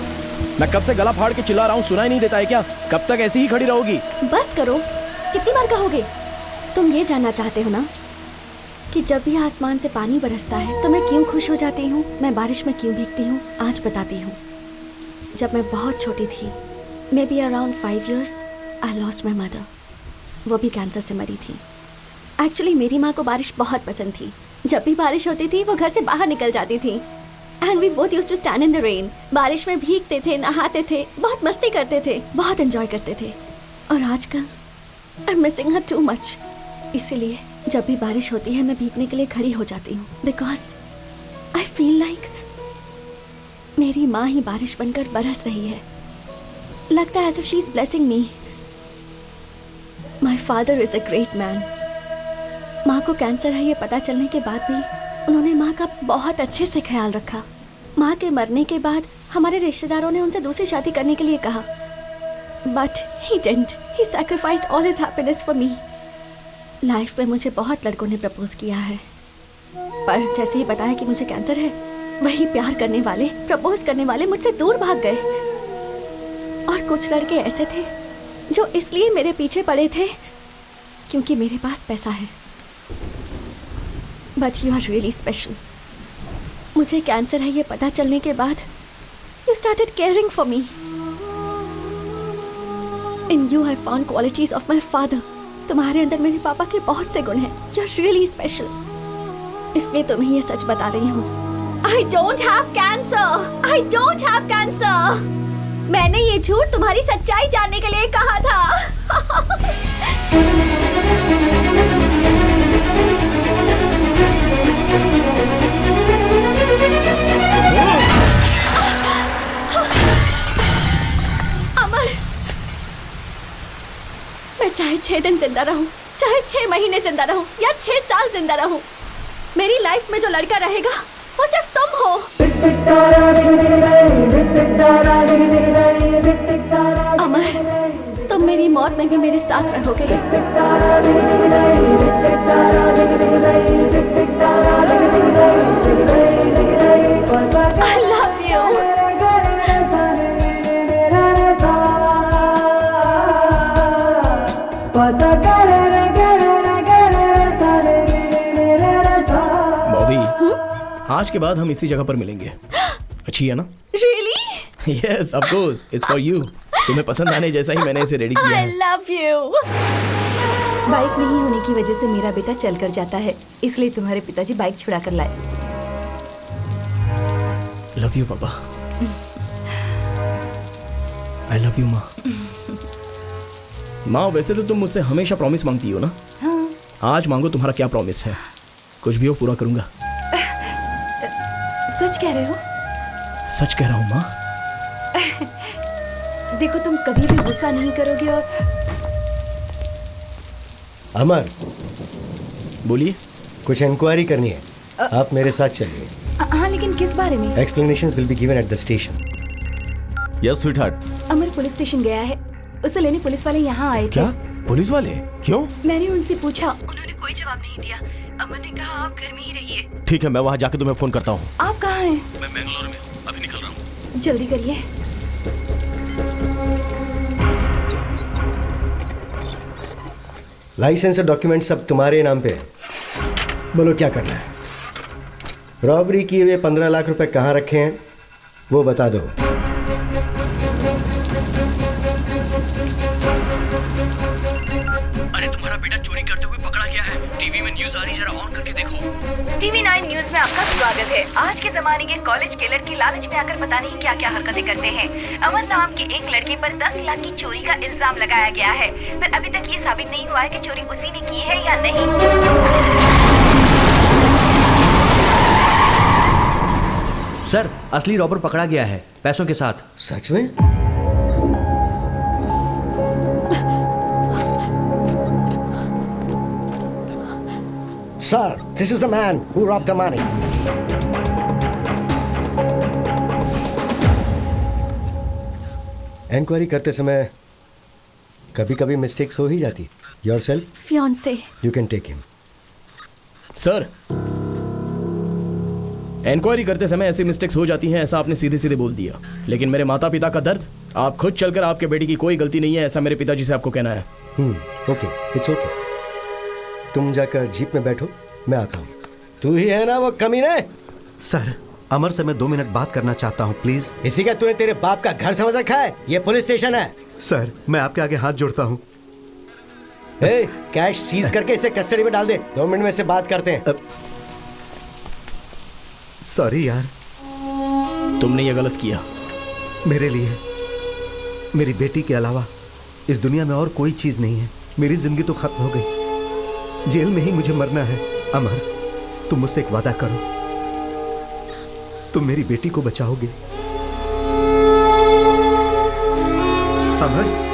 S2: मैं कब से गला फाड़ के चिल्ला रहा हूँ, सुनाई नहीं देता है क्या? कब तक ऐसी ही खड़ी रहोगी?
S9: बस करो, कितनी बार कहोगे? तुम ये जानना चाहते हो ना कि जब भी आसमान से पानी बरसता है तो मैं क्यों खुश हो जाती हूँ, मैं बारिश में क्यों भीगती हूँ? आज बताती हूँ। जब मैं बहुत छोटी थी, may be around 5 years, I lost my mother. वो भी कैंसर से मरी थी। एक्चुअली मेरी माँ को बारिश बहुत पसंद थी। जब भी बारिश होती थी वो घर से बाहर निकल जाती थी, and we both used to stand in the rain. बारिश में भीगते थे, नहाते थे, बहुत मस्ती करते थे, बहुत एंजॉय करते थे। और आजकल I am missing her too much. इसीलिए जब भी बारिश होती है मैं भीगने के लिए खड़ी हो जाती हूँ, बिकॉज आई फील लाइक मेरी माँ ही बारिश बनकर बरस रही है। लगता है as if she is blessing me. My father is a great man. माँ को कैंसर है ये पता चलने के बाद भी उन्होंने माँ का बहुत अच्छे से ख्याल रखा। माँ के मरने के बाद हमारे रिश्तेदारों ने उनसे दूसरी शादी करने के लिए कहा, but he didn't. He sacrificed all his happiness for me. Life में मुझे बहुत लड़कों ने प्रपोज किया है, पर जैसे ही बताया कि मुझे कैंसर है, वही प्यार करने वाले, प्रपोज करने वाले मुझसे दूर भाग गए। और कुछ लड़के ऐसे थे जो इसलिए मेरे पीछे पड़े थे क्योंकि मेरे पास पैसा है। But you are really special. मुझे कैंसर है ये पता चलने के बाद you started caring for me. In you I found qualities of my father. तुम्हारे अंदर मेरे पापा के बहुत से गुण हैं। यू आर रियली स्पेशल, इसलिए तुम्हें ये सच बता रही हूँ। I don't have cancer. I don't have cancer. मैंने ये झूठ तुम्हारी सच्चाई जानने के लिए कहा था। अमर, मैं चाहे 6 दिन जिंदा रहूं, चाहे 6 महीने जिंदा रहूं या 6 साल जिंदा रहूं, मेरी लाइफ में जो लड़का रहेगा वो सिर्फ तुम हो। अमर, तुम मेरी मौत में भी मेरे साथ रहोगे। I love you.
S2: आज के बाद हम इसी जगह पर मिलेंगे। अच्छी है ना?
S9: Really?
S2: Yes, of course. It's for you. तुम्हें पसंद आने जैसा ही मैंने इसे रेडी किया है।
S9: I love you.
S5: बाइक नहीं होने की वजह से मेरा बेटा चल कर जाता है, इसलिए तुम्हारे पिताजी बाइक छुड़ा कर लाए।
S2: Love you, पापा। I love you, माँ। माँ, वैसे तो तुम मुझसे हमेशा प्रॉमिस मांगती हो ना?
S5: हाँ।
S2: आज मांगो, तुम्हारा क्या प्रॉमिस है? कुछ भी हो, पूरा करूंगा।
S5: सच कह रहे हो?
S2: सच कह रहा हूँ माँ।
S5: देखो, तुम कभी भी गुस्सा नहीं करोगे। और
S1: अमर,
S2: बोलिए।
S1: कुछ इंक्वायरी करनी है, आप मेरे साथ चलिए।
S5: हाँ, लेकिन किस बारे में?
S1: Explanations will be given at the station.
S4: Yes sweetheart.
S5: Amar police station गया है, उसे लेने पुलिस वाले यहाँ आए थे।
S4: क्या? पुलिस वाले? क्यों?
S5: मैंने उनसे पूछा, उन्होंने कोई जवाब नहीं दिया। अमर ने कहा आप घर में ही रहिए।
S4: ठीक है, मैं वहाँ जाके तुम्हें फोन करता हूँ।
S5: आप कहाँ हैं?
S4: मैं बेंगलोर में हूँ, अभी निकल रहा हूँ।
S5: जल्दी करिए।
S1: लाइसेंस और डॉक्यूमेंट सब तुम्हारे नाम पे है। बोलो क्या करना है? रॉबरी किए हुए 15 लाख रुपए कहाँ रखे हैं वो बता दो।
S8: अरे तुम्हारा बेटा चोरी करते हुए पकड़ा गया है। टीवी में न्यूज़ आ रही, जरा ऑन करके देखो।
S5: टीवी 9 न्यूज में आपका स्वागत है। आज के जमाने के कॉलेज के लड़के लालच में आकर पता नहीं क्या क्या हरकतें करते हैं। अमर नाम के एक लड़के पर 10 लाख की चोरी का इल्जाम लगाया गया है, पर अभी तक ये साबित नहीं हुआ है कि चोरी उसी ने की है या नहीं।
S8: सर, असली रॉबर पकड़ा गया है, पैसों के साथ।
S1: सच में?
S7: Sir, this is the man who robbed the money.
S1: Inquiry करते समय कभी कभी मिस्टेक्स हो ही जाती। Yourself,
S9: fiance.
S1: You can take him.
S2: Sir, inquiry करते समय ऐसी मिस्टेक्स हो जाती हैं, ऐसा आपने सीधे सीधे बोल दिया। लेकिन मेरे माता पिता का दर्द, आप खुद चलकर आपके बेटी की कोई गलती नहीं है, ऐसा मेरे पिताजी से आपको कहना है।
S1: Okay, it's okay. तुम जाकर जीप में बैठो, मैं आता हूँ। तू ही है ना वो कमीने?
S11: सर, अमर से मैं 2 मिनट बात करना चाहता हूँ, प्लीज।
S1: इसी का तूने तेरे बाप का घर समझ रखा है? ये पुलिस स्टेशन है।
S11: सर, मैं आपके आगे हाथ जोड़ता हूँ।
S1: कैश सीज करके इसे कस्टडी में डाल दे। 2 मिनट में से बात करते हैं।
S11: सॉरी यार,
S2: तुमने ये गलत किया।
S11: मेरे लिए मेरी बेटी के अलावा इस दुनिया में और कोई चीज नहीं है। मेरी जिंदगी तो खत्म हो गई, जेल में ही मुझे मरना है। अमर, तुम मुझसे एक वादा करो, तुम मेरी बेटी को बचाओगे। अमर,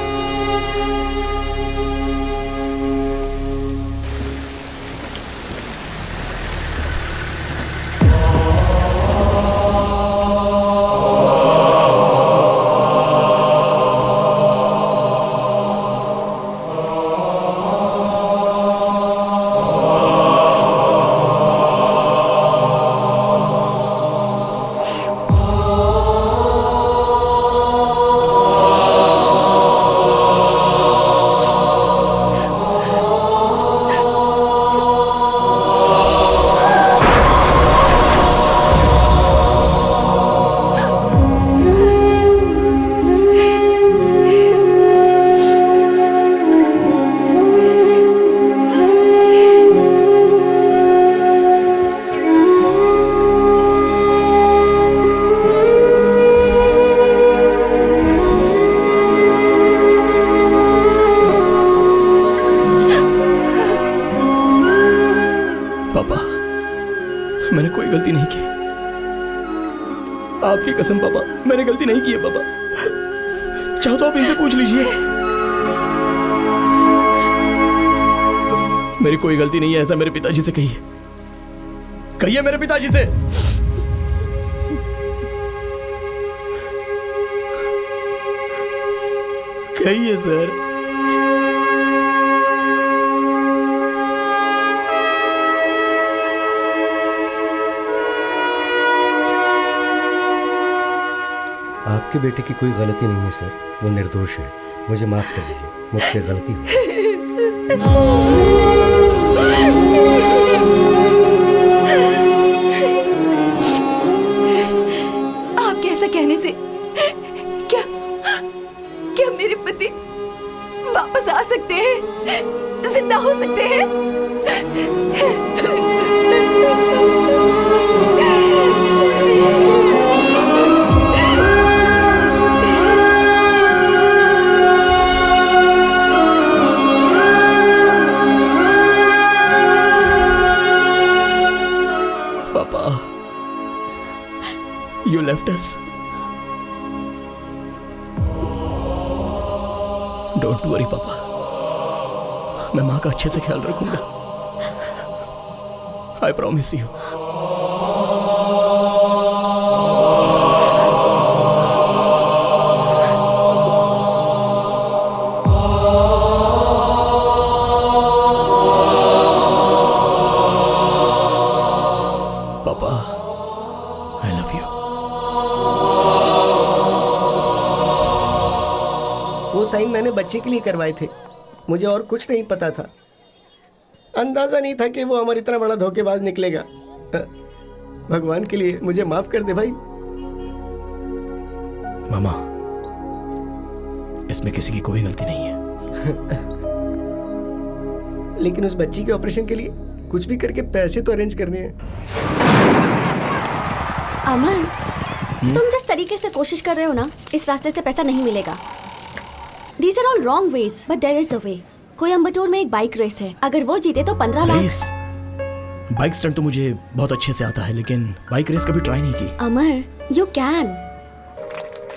S2: आपकी कसम पापा, मैंने गलती नहीं की है पापा। चाहो तो आप इनसे पूछ लीजिए। मेरी कोई गलती नहीं है, ऐसा मेरे पिताजी से कहिए। कहिए मेरे पिताजी से। कहिए सर।
S1: आपके बेटे की कोई गलती नहीं है सर, वो निर्दोष है। मुझे माफ कर दीजिए, मुझसे गलती हुई।
S5: आपके ऐसा कहने से क्या मेरे पति वापस आ सकते हैं, जिंदा हो सकते हैं?
S2: You left us. Don't worry, पापा। मैं माँ का अच्छे से ख्याल रखूंगा। I promise you. पापा, I love you.
S7: वो साइन मैंने बच्चे के लिए करवाए थे, मुझे और कुछ नहीं पता था। अंदाजा नहीं था कि वो हमारा इतना बड़ा धोखेबाज निकलेगा। भगवान के लिए मुझे माफ कर दे भाई।
S2: मामा, इसमें किसी की कोई गलती नहीं है।
S7: लेकिन उस बच्ची के ऑपरेशन के लिए कुछ भी करके पैसे तो अरेंज करने हैं।
S9: अमन, तुम जिस तरीके से कोशिश कर रहे हो ना, इस रास्ते से पैसा नहीं मिलेगा। These are all wrong ways, but there is a way. Coimbatore में एक बाइक रेस है, अगर वो जीते तो 15 लाख।
S2: रेस? बाइक स्टंट तो मुझे बहुत अच्छे से आता है, लेकिन बाइक रेस कभी ट्राई नहीं की।
S9: अमर, you can.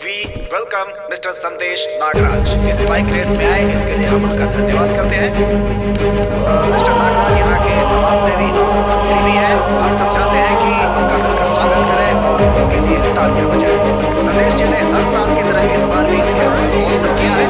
S3: We welcome Mr. संदेश नागराज इस बाइक रेस में आए, इसके लिए हम उनका धन्यवाद करते हैं। मिस्टर नागराज यहाँ के समाज सेवी और मंत्री भी हैं। हम सब चाहते हैं कि उनका मिलकर स्वागत करें और उनके लिए तालियां बजाएं। संदेश जी ने हर साल की तरह इस बार भी इस खेल को स्पॉन्सर किया है।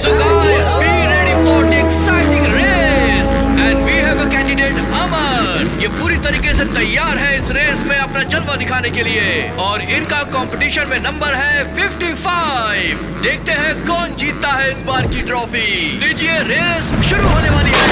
S8: So guys, be ready for the exciting race and we have a candidate अमन। ये पूरी तरीके से तैयार है इस रेस में अपना जलवा दिखाने के लिए और इनका कंपटीशन में नंबर है 55। देखते हैं कौन जीतता है इस बार की ट्रॉफी। लीजिए, रेस शुरू होने वाली है।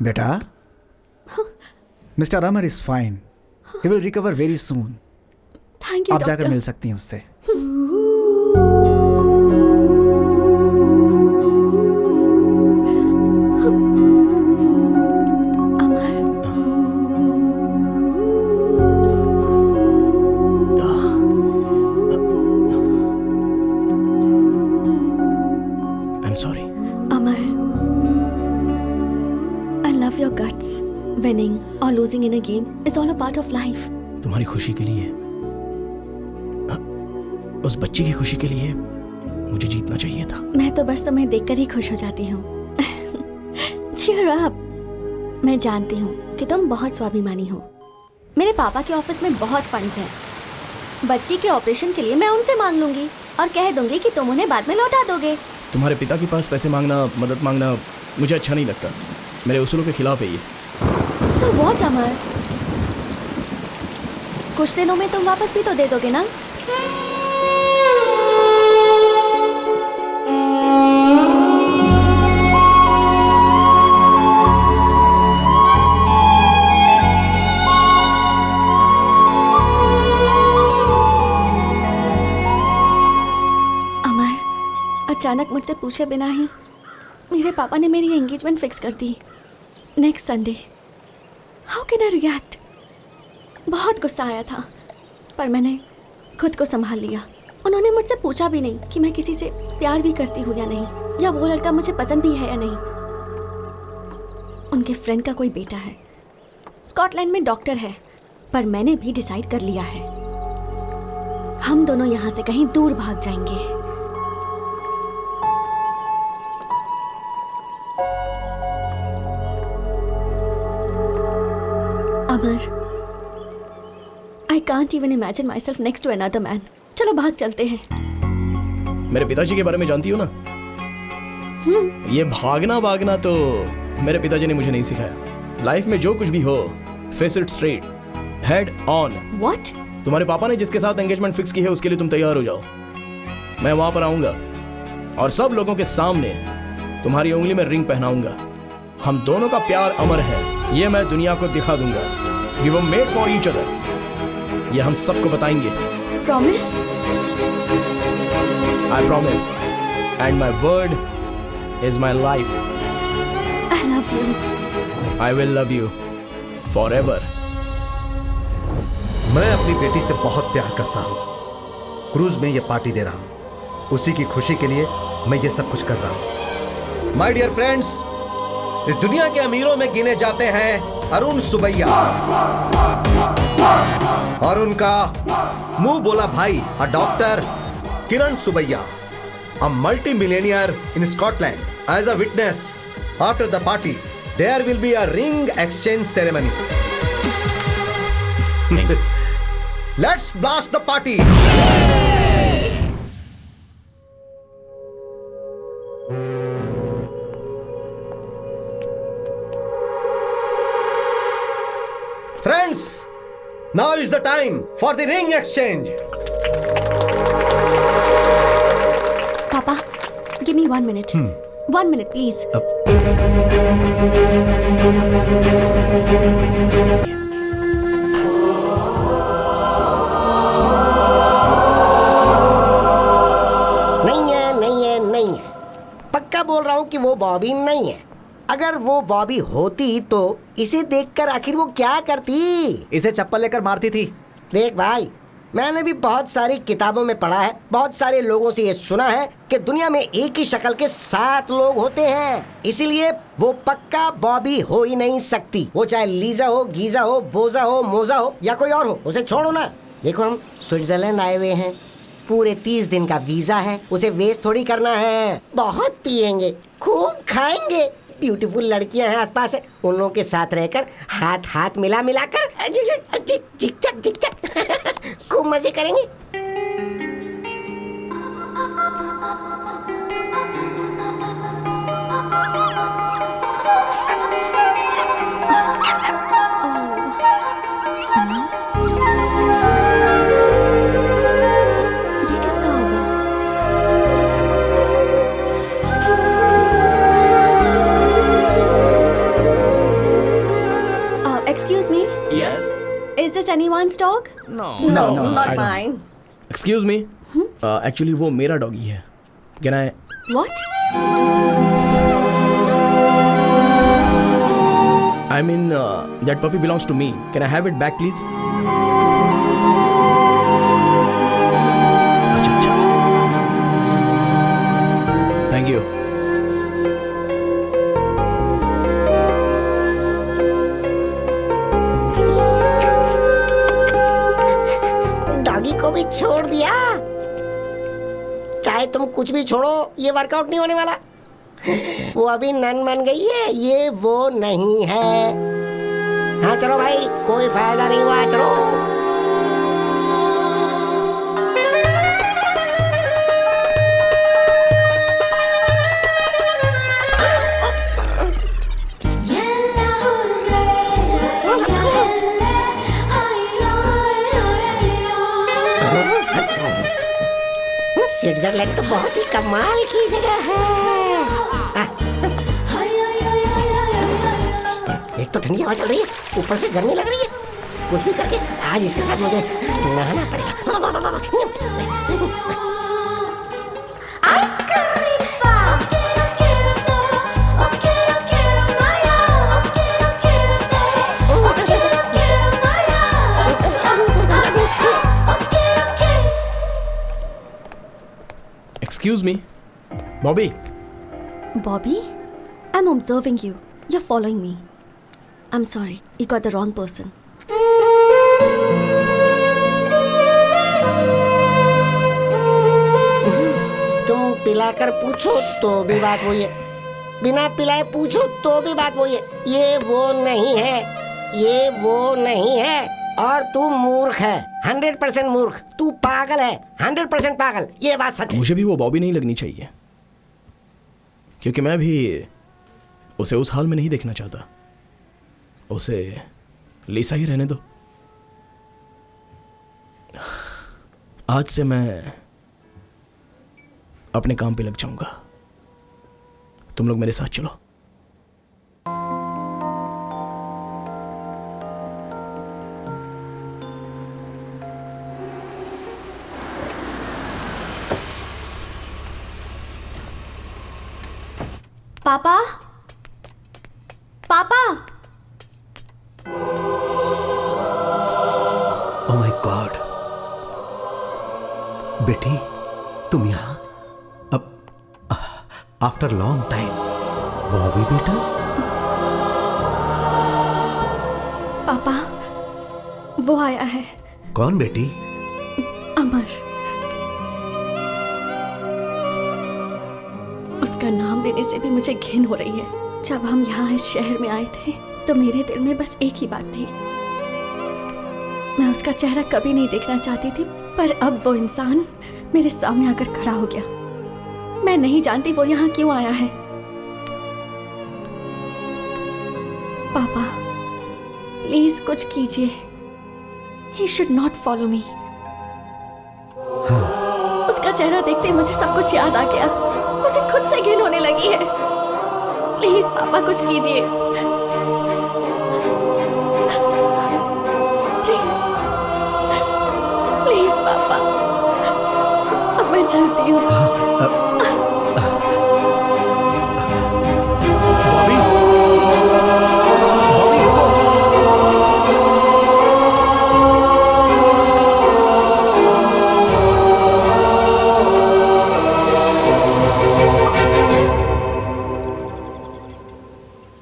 S3: बेटा, mister Amar is fine, he will recover very soon.
S9: Thank you
S3: आप जाकर
S9: डॉक्टर।
S3: मिल सकती हैं उससे।
S2: I'm sorry.
S9: Amar, I love your guts. Winning or losing in a game is all a part of life.
S2: तुम्हारी खुशी के लिए, उस बच्ची की खुशी के लिए मुझे जीतना चाहिए था।
S9: मैं तो बस तुम्हें देखकर ही खुश हो जाती हूँ। Cheer up. मैं जानती हूँ कि तुम बहुत स्वाभिमानी हो। मेरे पापा के ऑफिस में बहुत फंड्स हैं। बच्ची के ऑपरेशन के लिए मैं उनसे मांग लूंगी और कह दूंगी कि तुम उन्हें बाद में लौटा दोगे।
S2: तुम्हारे पिता के पास पैसे मांगना, मदद मांगना मुझे अच्छा नहीं लगता। मेरे उसूलों के खिलाफ है ये।
S9: So what, अमर? कुछ दिनों में तुम वापस भी तो दे दोगे ना? अचानक मुझसे पूछे बिना ही मेरे पापा ने मेरी एंगेजमेंट फिक्स कर दी next Sunday. How can I react? बहुत गुस्सा आया था, पर मैंने खुद को संभाल लिया। उन्होंने मुझसे पूछा भी नहीं कि मैं किसी से प्यार भी करती हूँ या नहीं, या वो लड़का मुझे पसंद भी है या नहीं। उनके फ्रेंड का कोई बेटा है, स्कॉटलैंड में डॉक्टर है, पर मैंने भी डिसाइड कर लिया है हम दोनों यहाँ से कहीं दूर भाग जाएंगे। अमर, I can't even imagine myself next to another man. चलो भाग चलते हैं।
S2: मेरे पिताजी के बारे में जानती हो ना? ये भागना तो मेरे पिताजी ने मुझे नहीं सिखाया। लाइफ में जो कुछ भी हो, face it straight, head on.
S9: What?
S2: तुम्हारे पापा ने जिसके साथ एंगेजमेंट फिक्स की है उसके लिए तुम तैयार हो जाओ। मैं वहां पर आऊंगा और सब लोगों के सामने तुम्हारी उंगली में रिंग पहनाऊंगा। हम दोनों का प्यार अमर है, ये मैं दुनिया को दिखा दूंगा। We were made for each other. ये हम सबको बताएंगे।
S9: Promise?
S2: I promise. And my word is my life.
S9: I love you.
S2: I will love you forever.
S11: मैं अपनी बेटी से बहुत प्यार करता हूँ। क्रूज में ये पार्टी दे रहा हूँ, उसी की खुशी के लिए मैं ये सब कुछ कर रहा हूँ। माय डियर फ्रेंड्स, इस दुनिया के अमीरों में गिने जाते हैं अरुण सुबैया और उनका मुंह बोला भाई doctor Kiran Subaiya, a multi millionaire in Scotland. As a witness, after the party there will be a ring exchange ceremony. Let's blast the party. Friends, now is the time for the ring exchange.
S9: Papa, give me 1 minute. 1 minute, please.
S7: नहीं है। पक्का बोल रहा हूँ कि वो बॉबी नहीं है। अगर वो बॉबी होती तो इसे देखकर आखिर वो क्या करती?
S3: इसे चप्पल लेकर मारती थी।
S7: देख भाई, मैंने भी बहुत सारी किताबों में पढ़ा है, बहुत सारे लोगों से ये सुना है कि दुनिया में एक ही शक्ल के 7 लोग होते हैं। इसीलिए वो पक्का बॉबी हो ही नहीं सकती। वो चाहे लीजा हो, गीजा हो, बोजा हो, मोजा हो या कोई और हो, उसे छोड़ो ना। देखो, हम स्विट्जरलैंड आए हुए हैं, पूरे 30 दिन का वीजा है, उसे वेस्ट थोड़ी करना है। बहुत पिएंगे, खूब खाएंगे, ब्यूटीफुल लड़कियां हैं आसपास है, उन लोगों के साथ रहकर हाथ हाथ मिला कर खूब मजे करेंगे।
S9: ये किसका होगा? Romance dog?
S2: No.
S9: No,
S2: No, I
S9: not
S2: don't.
S9: mine.
S2: Excuse me, actually वो मेरा डॉगी है. Can I?
S9: What?
S2: I mean, that puppy belongs to me. Can I have it back, please? अच्छा. Thank you.
S7: डॉगी को भी छोड़ दिया। चाहे तुम कुछ भी छोड़ो, ये वर्कआउट नहीं होने वाला। वो अभी नन बन गई है, ये वो नहीं है। हाँ चलो भाई, कोई फायदा नहीं हुआ, चलो। स्विट्जरलैंड तो बहुत ही कमाल की जगह है। एक तो ठंडी हवा चल रही है, ऊपर से गर्मी लग रही है। कुछ भी करके आज इसके साथ मुझे नहाना पड़ेगा।
S2: Excuse me, Bobby.
S9: Bobby? I'm observing you. You're following me. I'm sorry, you got the wrong person.
S7: तुम पिलाकर पूछो तो भी बात वही है, बिना पिलाए पूछो तो भी बात वही है। ये वो नहीं है, ये वो नहीं है, और तू मूर्ख है, 100% मूर्ख। तू पागल है, 100% पागल। ये बात सच है।
S2: मुझे भी वो बॉबी नहीं लगनी चाहिए, क्योंकि मैं भी उसे उस हाल में नहीं देखना चाहता। उसे लीसा ही रहने दो। आज से मैं अपने काम पे लग जाऊंगा। तुम लोग मेरे साथ चलो।
S9: पापा? पापा?
S11: ओह माय गॉड, बेटी तुम यहाँ? अब आफ्टर लॉन्ग टाइम। बॉबी बेटा?
S9: पापा, वो आया है।
S11: कौन बेटी?
S9: अमर। उसका नाम लेने से भी मुझे घिन हो रही है। जब हम यहाँ इस शहर में आए थे तो मेरे दिल में बस एक ही बात थी, मैं उसका चेहरा कभी नहीं देखना चाहती थी, पर अब वो इंसान मेरे सामने आकर खड़ा हो गया। मैं नहीं जानती वो यहाँ क्यों आया है। पापा, प्लीज कुछ कीजिए। He should not follow me। उसका चेहरा देखते ही मुझे सब कुछ याद आ गया। मुझे खुद से घिन होने लगी है। प्लीज पापा कुछ कीजिए, प्लीज प्लीज पापा। अब मैं चलती हूँ।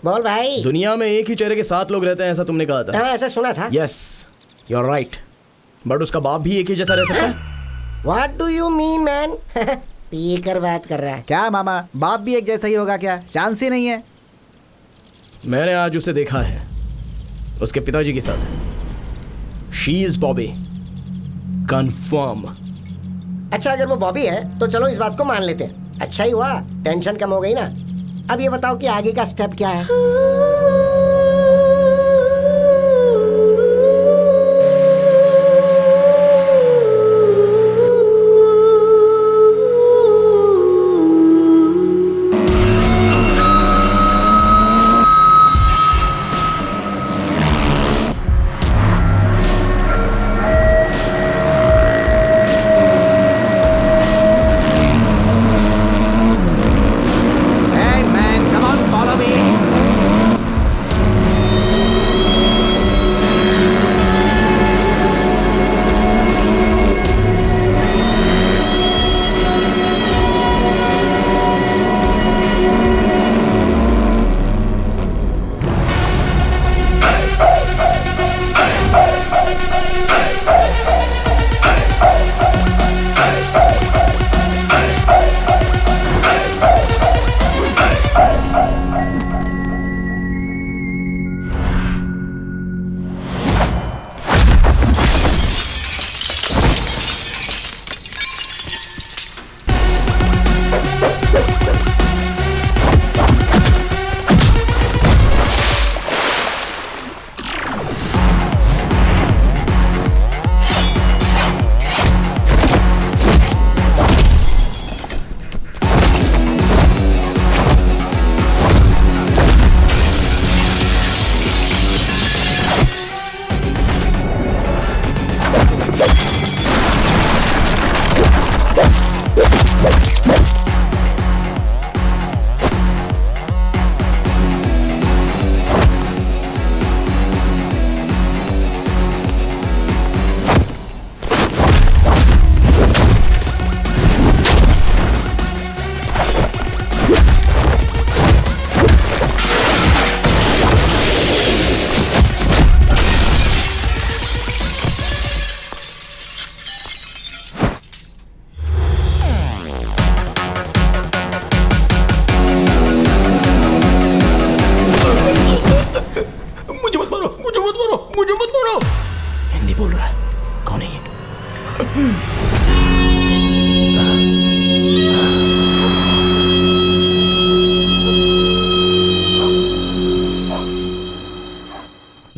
S7: बोल भाई।
S2: दुनिया में एक ही चेहरे के 7 लोग रहते हैं, ऐसा तुमने कहा था।
S7: हाँ, ऐसा सुना था।
S2: Yes, you are right, but उसका बाप भी एक ही जैसा रह सकता है।
S7: What do you mean, man? पीकर बात कर रहा है
S3: क्या मामा? बाप भी एक जैसा ही होगा क्या? चांस ही नहीं है।
S2: मैंने आज उसे देखा है उसके पिताजी के साथ। She is Bobby, confirm.
S7: अच्छा, अगर वो बॉबी है तो चलो इस बात को मान लेते हैं। अच्छा ही हुआ, टेंशन कम हो गई ना। अब ये बताओ कि आगे का स्टेप क्या है?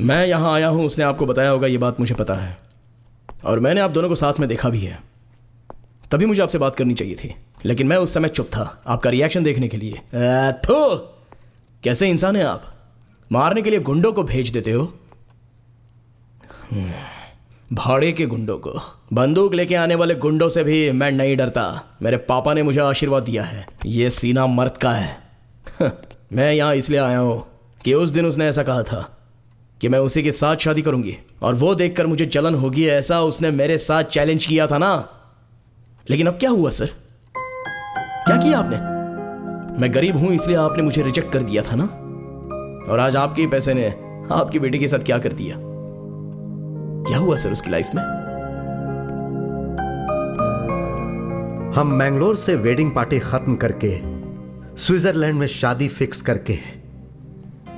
S2: मैं यहाँ आया हूँ, उसने आपको बताया होगा, ये बात मुझे पता है। और मैंने आप दोनों को साथ में देखा भी है, तभी मुझे आपसे बात करनी चाहिए थी, लेकिन मैं उस समय चुप था आपका रिएक्शन देखने के लिए। थो, कैसे इंसान है आप, मारने के लिए गुंडों को भेज देते हो। भाड़े के गुंडों को, बंदूक लेके आने वाले गुंडों से भी मैं नहीं डरता। मेरे पापा ने मुझे आशीर्वाद दिया है, ये सीना मर्द का है। मैं यहाँ इसलिए आया हूँ कि उस दिन उसने ऐसा कहा था कि मैं उसी के साथ शादी करूंगी, और वो देखकर मुझे जलन होगी, ऐसा उसने मेरे साथ चैलेंज किया था ना। लेकिन अब क्या हुआ सर, क्या किया आपने? मैं गरीब हूं इसलिए आपने मुझे रिजेक्ट कर दिया था ना, और आज आपके ही पैसे ने आपकी बेटी के साथ क्या कर दिया? क्या हुआ सर उसकी लाइफ में?
S11: हम मैंगलोर से वेडिंग पार्टी खत्म करके स्विट्जरलैंड में शादी फिक्स करके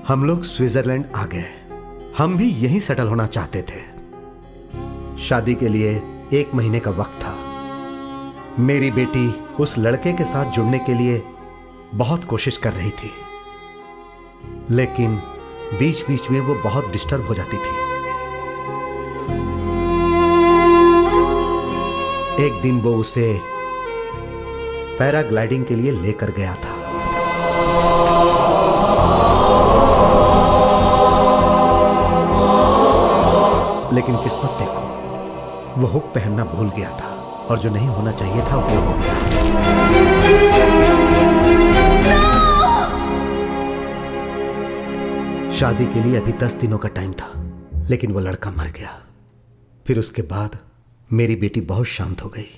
S11: हम लोग स्विट्जरलैंड आ गए। हम भी यहीं सेटल होना चाहते थे। शादी के लिए 1 महीने का वक्त था। मेरी बेटी उस लड़के के साथ जुड़ने के लिए बहुत कोशिश कर रही थी, लेकिन बीच बीच में वो बहुत डिस्टर्ब हो जाती थी। एक दिन वो उसे पैराग्लाइडिंग के लिए लेकर गया था। लेकिन किस्मत देखो, वो हुक पहनना भूल गया था, और जो नहीं होना चाहिए था वो हो गया। शादी के लिए अभी 10 दिनों का टाइम था, लेकिन वो लड़का मर गया। फिर उसके बाद मेरी बेटी बहुत शांत हो गई।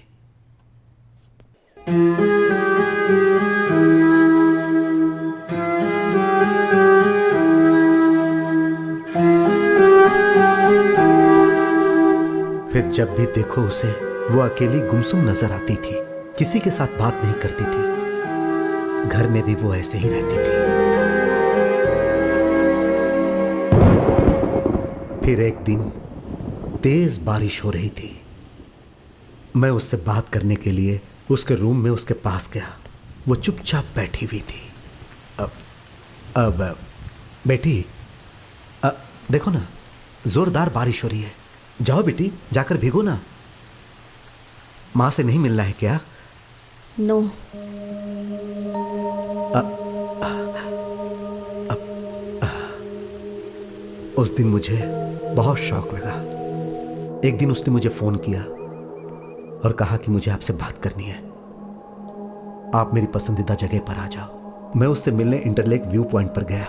S11: फिर जब भी देखो उसे, वो अकेली गुमसुम नजर आती थी, किसी के साथ बात नहीं करती थी। घर में भी वो ऐसे ही रहती थी। फिर एक दिन तेज बारिश हो रही थी। मैं उससे बात करने के लिए उसके रूम में उसके पास गया। वो चुपचाप बैठी हुई थी। अब बेटी, देखो ना, जोरदार बारिश हो रही है। जाओ बेटी, जाकर भीगो ना। माँ से नहीं मिलना है क्या?
S9: नो।
S11: उस दिन मुझे बहुत शौक लगा। एक दिन उसने मुझे फोन किया और कहा कि मुझे आपसे बात करनी है, आप मेरी पसंदीदा जगह पर आ जाओ। मैं उससे मिलने इंटरलेक व्यू पॉइंट पर गया।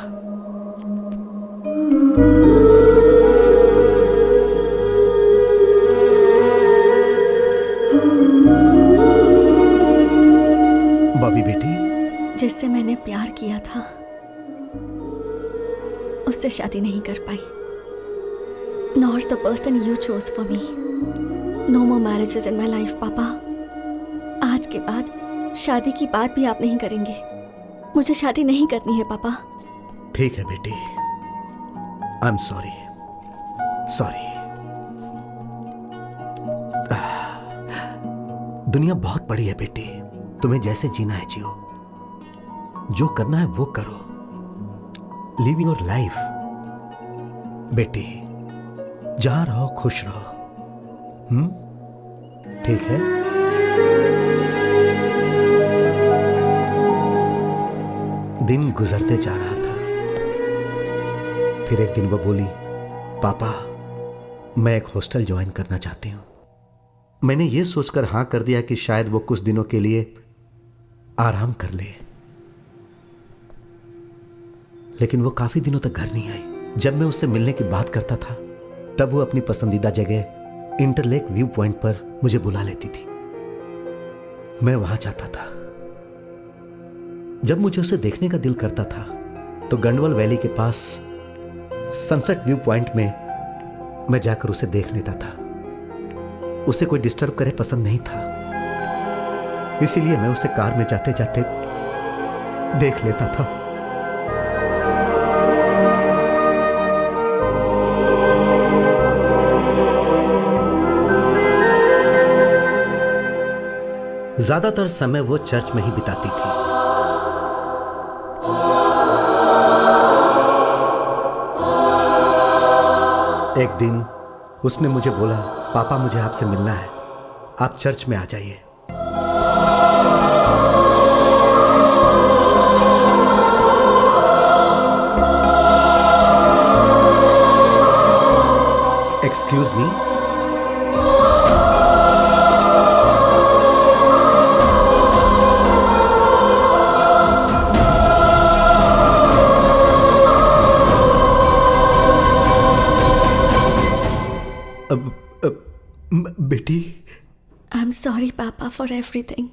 S11: बॉबी बेटी,
S9: जिससे मैंने प्यार किया था उससे शादी नहीं कर पाई। Not the person you chose for me. No more marriages in my life, पापा। आज के बाद शादी की बात भी आप नहीं करेंगे। मुझे शादी नहीं करनी है पापा।
S11: ठीक है बेटी, आई एम सॉरी। दुनिया बहुत बड़ी है बेटी, तुम्हें जैसे जीना है जियो, जो करना है वो करो। लिव योर लाइफ बेटी, जहां रहो खुश रहो। ठीक है? दिन गुजरते जा रहा था। फिर एक दिन वो बोली, पापा मैं एक हॉस्टल ज्वाइन करना चाहती हूं। मैंने ये सोचकर हां कर दिया कि शायद वो कुछ दिनों के लिए आराम कर ले, लेकिन वो काफी दिनों तक घर नहीं आई। जब मैं उससे मिलने की बात करता था तब वो अपनी पसंदीदा जगह इंटरलेक व्यू पॉइंट पर मुझे बुला लेती थी। मैं वहां जाता था। जब मुझे उसे देखने का दिल करता था तो गंडवल वैली के पास सनसेट व्यू पॉइंट में मैं जाकर उसे देख लेता था। उसे कोई डिस्टर्ब करे पसंद नहीं था, इसीलिए मैं उसे कार में जाते जाते देख लेता था। ज्यादातर समय वो चर्च में ही बिताती थी। एक दिन उसने मुझे बोला, पापा मुझे आपसे मिलना है, आप चर्च में आ जाइए। एक्सक्यूज मी, बेटी।
S9: आई एम सॉरी पापा फॉर एवरीथिंग।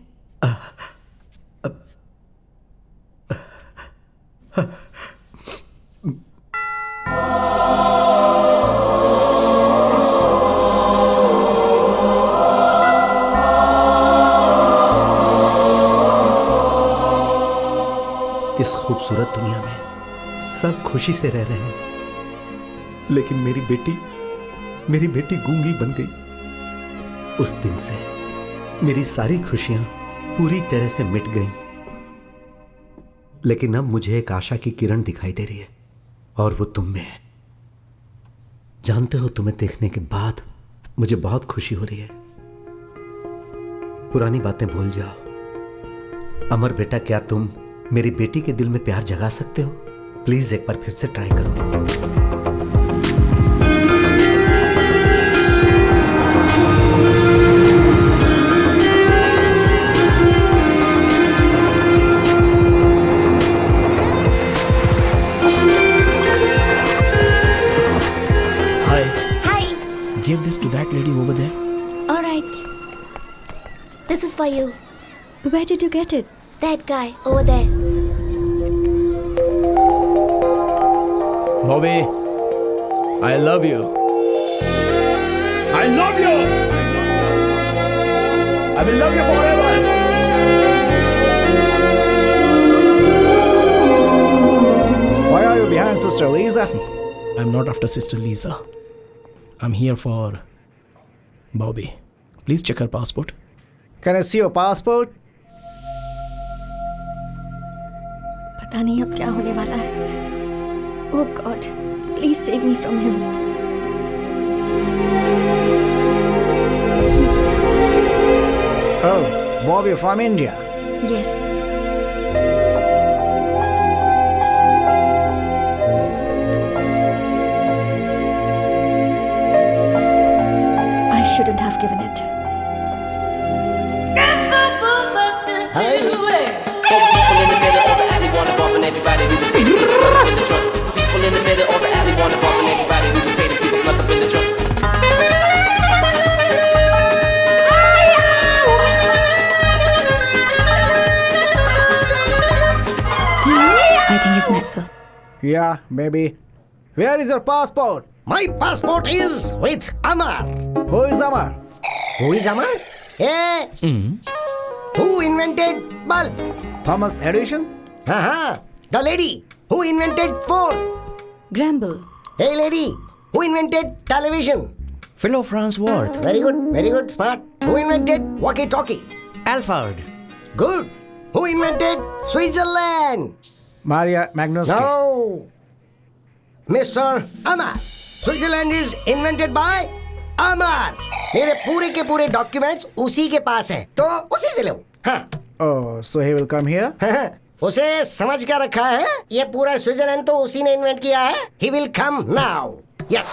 S11: इस खूबसूरत दुनिया में सब खुशी से रह रहे हैं, लेकिन मेरी बेटी गूंगी बन गई। उस दिन से मेरी सारी खुशियां पूरी तरह से मिट गईं। लेकिन अब मुझे एक आशा की किरण दिखाई दे रही है, और वो तुम में है। जानते हो, तुम्हें देखने के बाद मुझे बहुत खुशी हो रही है। पुरानी बातें भूल जाओ। अमर बेटा, क्या तुम मेरी बेटी के दिल में प्यार जगा सकते हो? प्लीज एक बार फिर से ट्राई करो।
S2: Give this to that lady over there.
S6: All right. This is for you.
S9: Where did you get it?
S6: That guy over there.
S2: Bobby, I love you. I love you. I will love you forever.
S3: Why are you behind Sister Lisa?
S2: I'm not after Sister Lisa. I'm here for Bobby. Please check her passport.
S3: Can I see your passport?
S9: पता नहीं अब क्या होने वाला है। Oh God, please save me from him.
S3: Oh, Bobby from India.
S9: Yes. I shouldn't have given it.
S12: Everybody who just paid the people stuck up in the trunk. People in the middle of the alley wanna bump, and everybody who just paid the people stuck up in the trunk.
S6: I think he's met, sir.
S3: Yeah, maybe. Where is your passport?
S7: My passport is with Amar.
S3: Who is Amar?
S7: Who is Amar? Hey! Who invented bulb?
S3: Thomas Edison?
S7: The lady who invented phone.
S6: Gramble.
S7: Hey lady, who invented television?
S4: Philo Franz Ward.
S7: Very good, smart. Who invented walkie-talkie?
S4: Alfred.
S7: Good. Who invented Switzerland?
S3: Maria Magnusky.
S7: No. Mr. Amar. Switzerland is invented by Amar. मेरे पूरे के पूरे डॉक्यूमेंट्स उसी के पास हैं, तो उसी से लो। हाँ।
S3: Oh, so he will come here?
S7: उसे समझ क्या रखा है? ये पूरा स्विट्जरलैंड तो उसी ने इन्वेंट किया है। He will come now. Yes.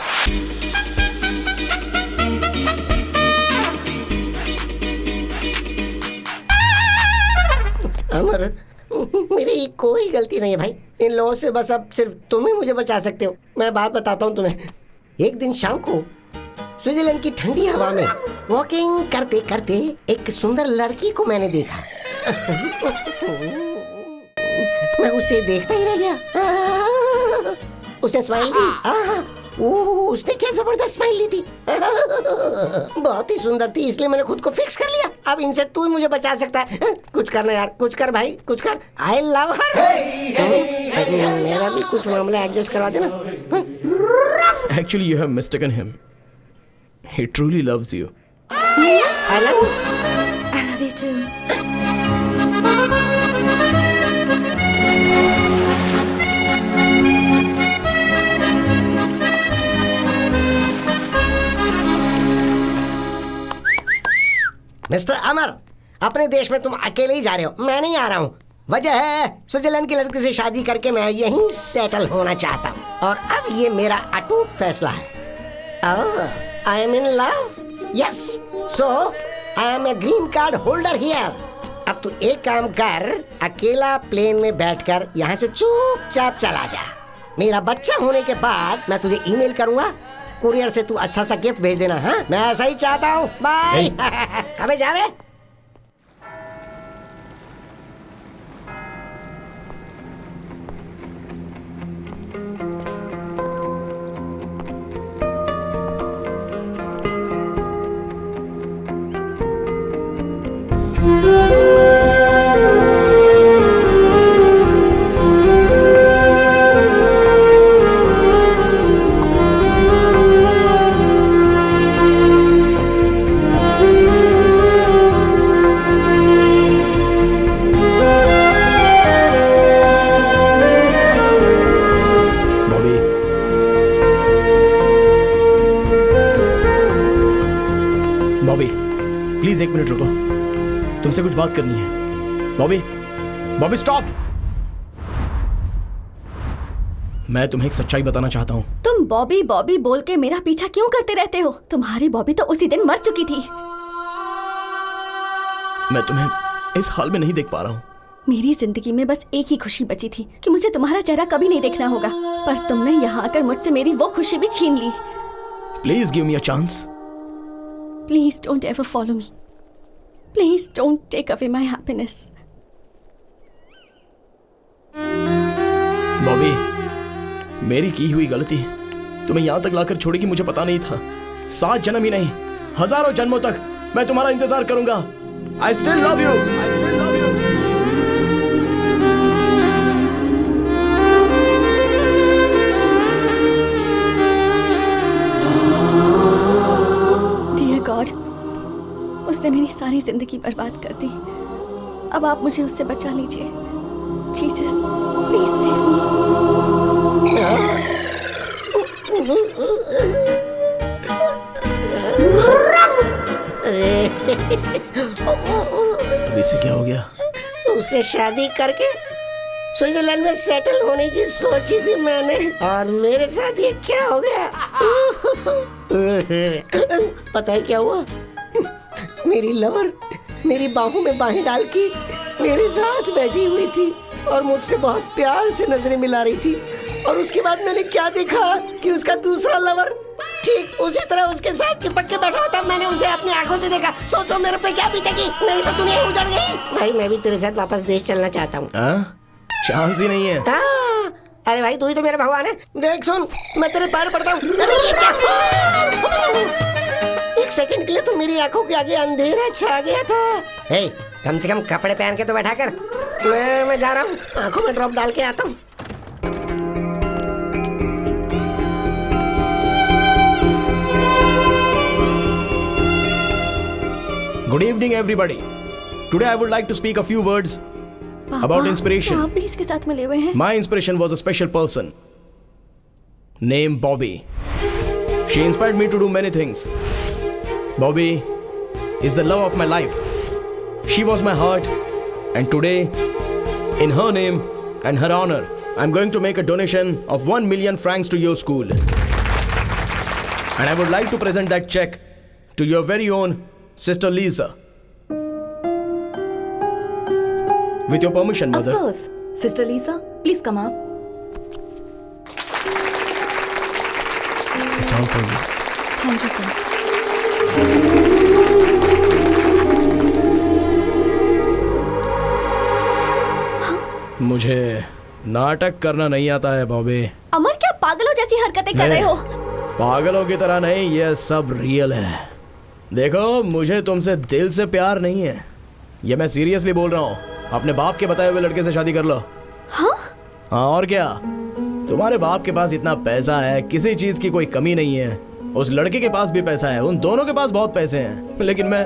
S7: अमर, मेरी कोई गलती नहीं है भाई। इन लोगों से बस अब सिर्फ तुम ही मुझे बचा सकते हो। मैं बात बताता हूँ तुम्हें। एक दिन शाम को स्विट्जरलैंड की ठंडी हवा में वॉकिंग करते करते एक सुंदर लड़की को मैंने देखा। मैं उसे देखता ही रह गया। उसने स्माइल दी। उसने क्या जबरदस्त स्माइल दी थी। बहुत ही सुंदर थी, इसलिए मैंने खुद को फिक्स कर लिया। अब इनसे तू ही मुझे बचा सकता है। कुछ करना यार, कुछ कर भाई, कुछ कर। आई लव हर। मेरा भी कुछ मामला एडजस्ट करवा देना।
S2: Actually, you have mistaken him. He truly loves you.
S7: I love you.
S9: I love you you too.
S7: Mister Amar, अपने देश में तुम अकेले ही जा रहे हो, मैं नहीं आ रहा हूँ। वजह है स्विट्जरलैंड की लड़की से शादी करके मैं यहीं सेटल होना चाहता हूँ और अब ये मेरा अटूट फैसला है। I am in love, yes, so I am a green card holder here. अब तू एक काम कर, अकेला प्लेन में बैठकर यहाँ से चुपचाप चला जा। मेरा बच्चा होने के बाद मैं तुझे ईमेल करूँगा, कुरियर से तू अच्छा सा गिफ्ट भेज देना। हाँ, मैं ऐसा ही चाहता हूँ। बाय। अबे जावे।
S2: प्लीज एक मिनट रुको, तुमसे कुछ बात करनी है। बॉबी, बॉबी स्टॉप। मैं तुम्हें एक सच्चाई बताना चाहता हूँ।
S9: तुम बॉबी बॉबी बोल के मेरा पीछा क्यों करते रहते हो? तुम्हारी बॉबी तो उसी दिन मर चुकी थी।
S2: मैं तुम्हें इस हाल में नहीं देख पा रहा हूँ।
S9: मेरी जिंदगी में बस एक ही खुशी बची थी कि मुझे तुम्हारा चेहरा कभी नहीं देखना होगा, पर तुमने यहाँ आकर मुझसे मेरी वो खुशी भी छीन ली।
S2: Please give me a chance.
S9: Please don't ever follow me. Please don't take away my happiness.
S2: Bobby, मेरी की हुई गलती तुम्हें यहाँ तक लाकर छोड़ेगी मुझे पता नहीं था। 7 जन्म ही नहीं, हजारों जन्मों तक मैं तुम्हारा इंतजार करूंगा। I still love you. I still love you.
S9: God, उसने मेरी सारी जिंदगी बर्बाद कर दी। अब आप मुझे उससे बचा लीजिए। जीसस, प्लीज सेव
S2: अभी से क्या हो गया?
S7: उससे शादी करके स्विट्जरलैंड में सेटल होने की सोची थी मैंने, और मेरे साथ ये क्या हो गया? पता है क्या हुआ? मेरी लवर मेरी बाहों में बाहें डाल के मेरे साथ बैठी हुई थी और मुझसे बहुत प्यार से नजरें मिला रही थी, और उसके बाद मैंने क्या देखा कि उसका दूसरा लवर ठीक उसी तरह उसके साथ चिपक के बैठा होता। मैंने उसे अपनी आंखों से देखा। सोचो मेरे पे क्या बीतेगी। मेरी तो दुनिया उजड़ गई। भाई, मैं भी तेरे साथ वापस देश चलना चाहता हूँ।
S2: चांस ही नहीं है।
S7: अरे भाई, तू ही तो मेरा भगवान है। देख सुन, मैं तेरे पैर पड़ता हूँ। अरे ये क्या? एक सेकंड के लिए तो मेरी आंखों के आगे अंधेरा छा गया था। हे, कम से कम कपड़े पहन के तो बैठा कर। मैं जा रहा हूँ, आंखों में ड्रॉप डाल के आता हूँ।
S2: Good evening, everybody. Today I would like to speak a few words about inspiration.
S9: आप भी इसके साथ मिले हुए हैं?
S2: My inspiration was a special person named Bobby. She inspired me to do many things. Bobby is the love of my life. She was my heart, and today, in her name and her honor, I'm going to make a donation of 1 million francs to your school. And I would like to present that check to your very own Sister Lisa. With your permission, Mother.
S13: Of course. Sister Lisa, please come up.
S2: It's all for you.
S9: Thank you, sir.
S2: मुझे नाटक करना नहीं आता है, बॉबी।
S9: अमर, क्या पागलों जैसी हरकतें कर रहे हो?
S2: पागलों की तरह नहीं, ये सब रियल है। देखो, मुझे तुमसे दिल से प्यार नहीं है, ये मैं सीरियसली बोल रहा हूँ। अपने बाप के बताए हुए लड़के से शादी कर लो।
S9: हाँ?
S2: हाँ, और क्या? तुम्हारे बाप के पास इतना पैसा है, किसी चीज की कोई कमी नहीं है। उस लड़के के पास भी पैसा है, उन दोनों के पास बहुत पैसे हैं, लेकिन मैं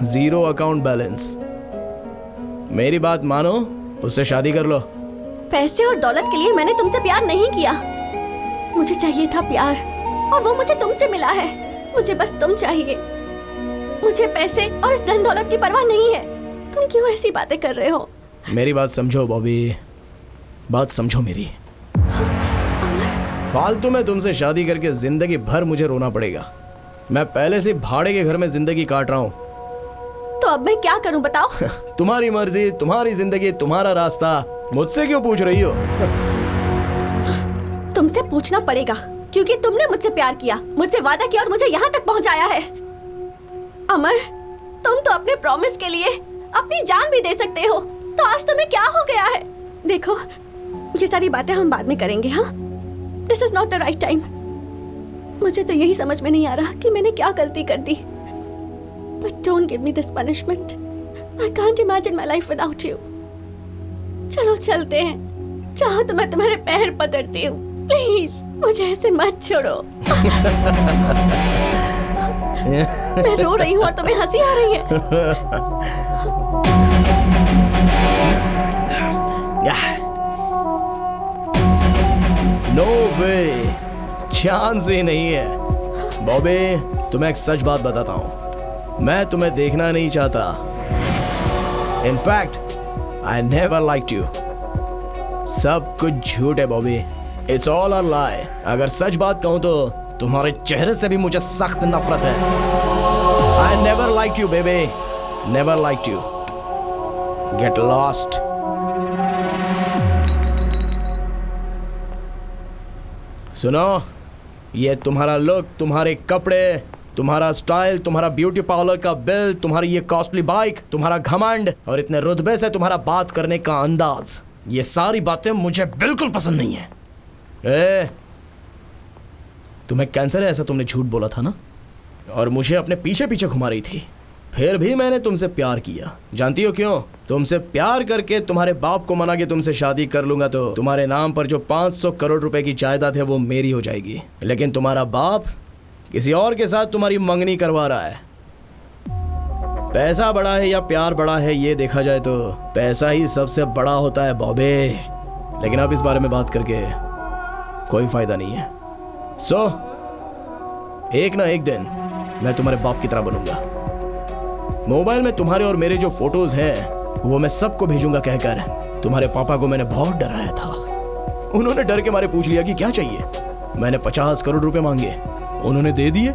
S2: 0 अकाउंट बैलेंस। मेरी बात मानो, उससे शादी कर लो।
S9: पैसे और दौलत के लिए मैंने तुमसे प्यार नहीं किया। मुझे चाहिए था प्यार, और वो मुझे तुमसे मिला है। मुझे बस तुम चाहिए। मुझे पैसे और इस धन दौलत की परवाह नहीं है। तुम क्यों ऐसी बातें कर रहे हो?
S2: मेरी बात समझो बॉबी, बात समझो मेरी। फालतू में तुमसे शादी करके जिंदगी भर मुझे रोना पड़ेगा। मैं पहले से भाड़े के घर में जिंदगी काट रहा हूँ।
S9: तो अब मैं क्या करूं बताओ?
S2: तुम्हारी मर्जी, तुम्हारी जिंदगी, तुम्हारा रास्ता। मुझसे क्यों पूछ रही हो?
S9: तुमसे पूछना पड़ेगा, क्योंकि तुमने मुझसे प्यार किया, मुझसे वादा किया और मुझे यहाँ तक पहुँचाया है। अमर, तुम तो अपने प्रॉमिस के लिए अपनी जान भी दे सकते हो, तो आज तुम्हें क्या हो गया है? देखो, ये सारी बातें हम बाद में करेंगे। हाँ, this is not the right time. मुझे तो यही समझ में नहीं आ रहा कि मैंने क्या गलती कर दी। But don't give me this punishment. I can't imagine my life without you. चलो चलते हैं। चाहो तो मैं तुम्हारे पैर पकड़ती हूँ। प्लीज मुझे ऐसे मत छोड़ो। मैं रो रही हूँ और तुम्हें हंसी आ रही है।
S2: No way, चांस ही नहीं है। बॉबी, तुम्हें एक सच बात बताता हूँ, मैं तुम्हें देखना नहीं चाहता। In fact, I never liked you. सब कुछ झूठ है Bobby, It's all a lie. अगर सच बात कहूँ तो तुम्हारे चेहरे से भी मुझे सख्त नफरत है। I never liked you, baby. Never liked you. Get lost. सुनो, ये तुम्हारा लुक, तुम्हारे कपड़े, तुम्हारा स्टाइल, तुम्हारा ब्यूटी पार्लर का बिल, तुम्हारी ये कॉस्टली बाइक, तुम्हारा घमंड और इतने रुतबे से तुम्हारा बात करने का अंदाज, ये सारी बातें मुझे बिल्कुल पसंद नहीं है। तुम्हें कैंसर है ऐसा तुमने झूठ बोला था ना, और मुझे अपने पीछे पीछे घुमा रही थी। फिर भी मैंने तुमसे प्यार किया। जानती हो क्यों? तुमसे प्यार करके तुम्हारे बाप को मना के तुमसे शादी कर लूंगा तो तुम्हारे नाम पर जो 500 करोड़ रुपए की जायदाद है वो मेरी हो जाएगी। लेकिन तुम्हारा बाप किसी और के साथ तुम्हारी मंगनी करवा रहा है। पैसा बड़ा है या प्यार बड़ा है, ये देखा जाए तो पैसा ही सबसे बड़ा होता है बॉबे। लेकिन अब इस बारे में बात करके कोई फायदा नहीं है। एक ना एक दिन मैं तुम्हारे बाप की तरह बनूंगा। मोबाइल में तुम्हारे और मेरे जो फोटोज हैं वो मैं सबको भेजूंगा कहकर तुम्हारे पापा को मैंने बहुत डराया था। उन्होंने डर के मारे पूछ लिया कि क्या चाहिए। मैंने 50 करोड़ रुपए मांगे, उन्होंने दे दिए।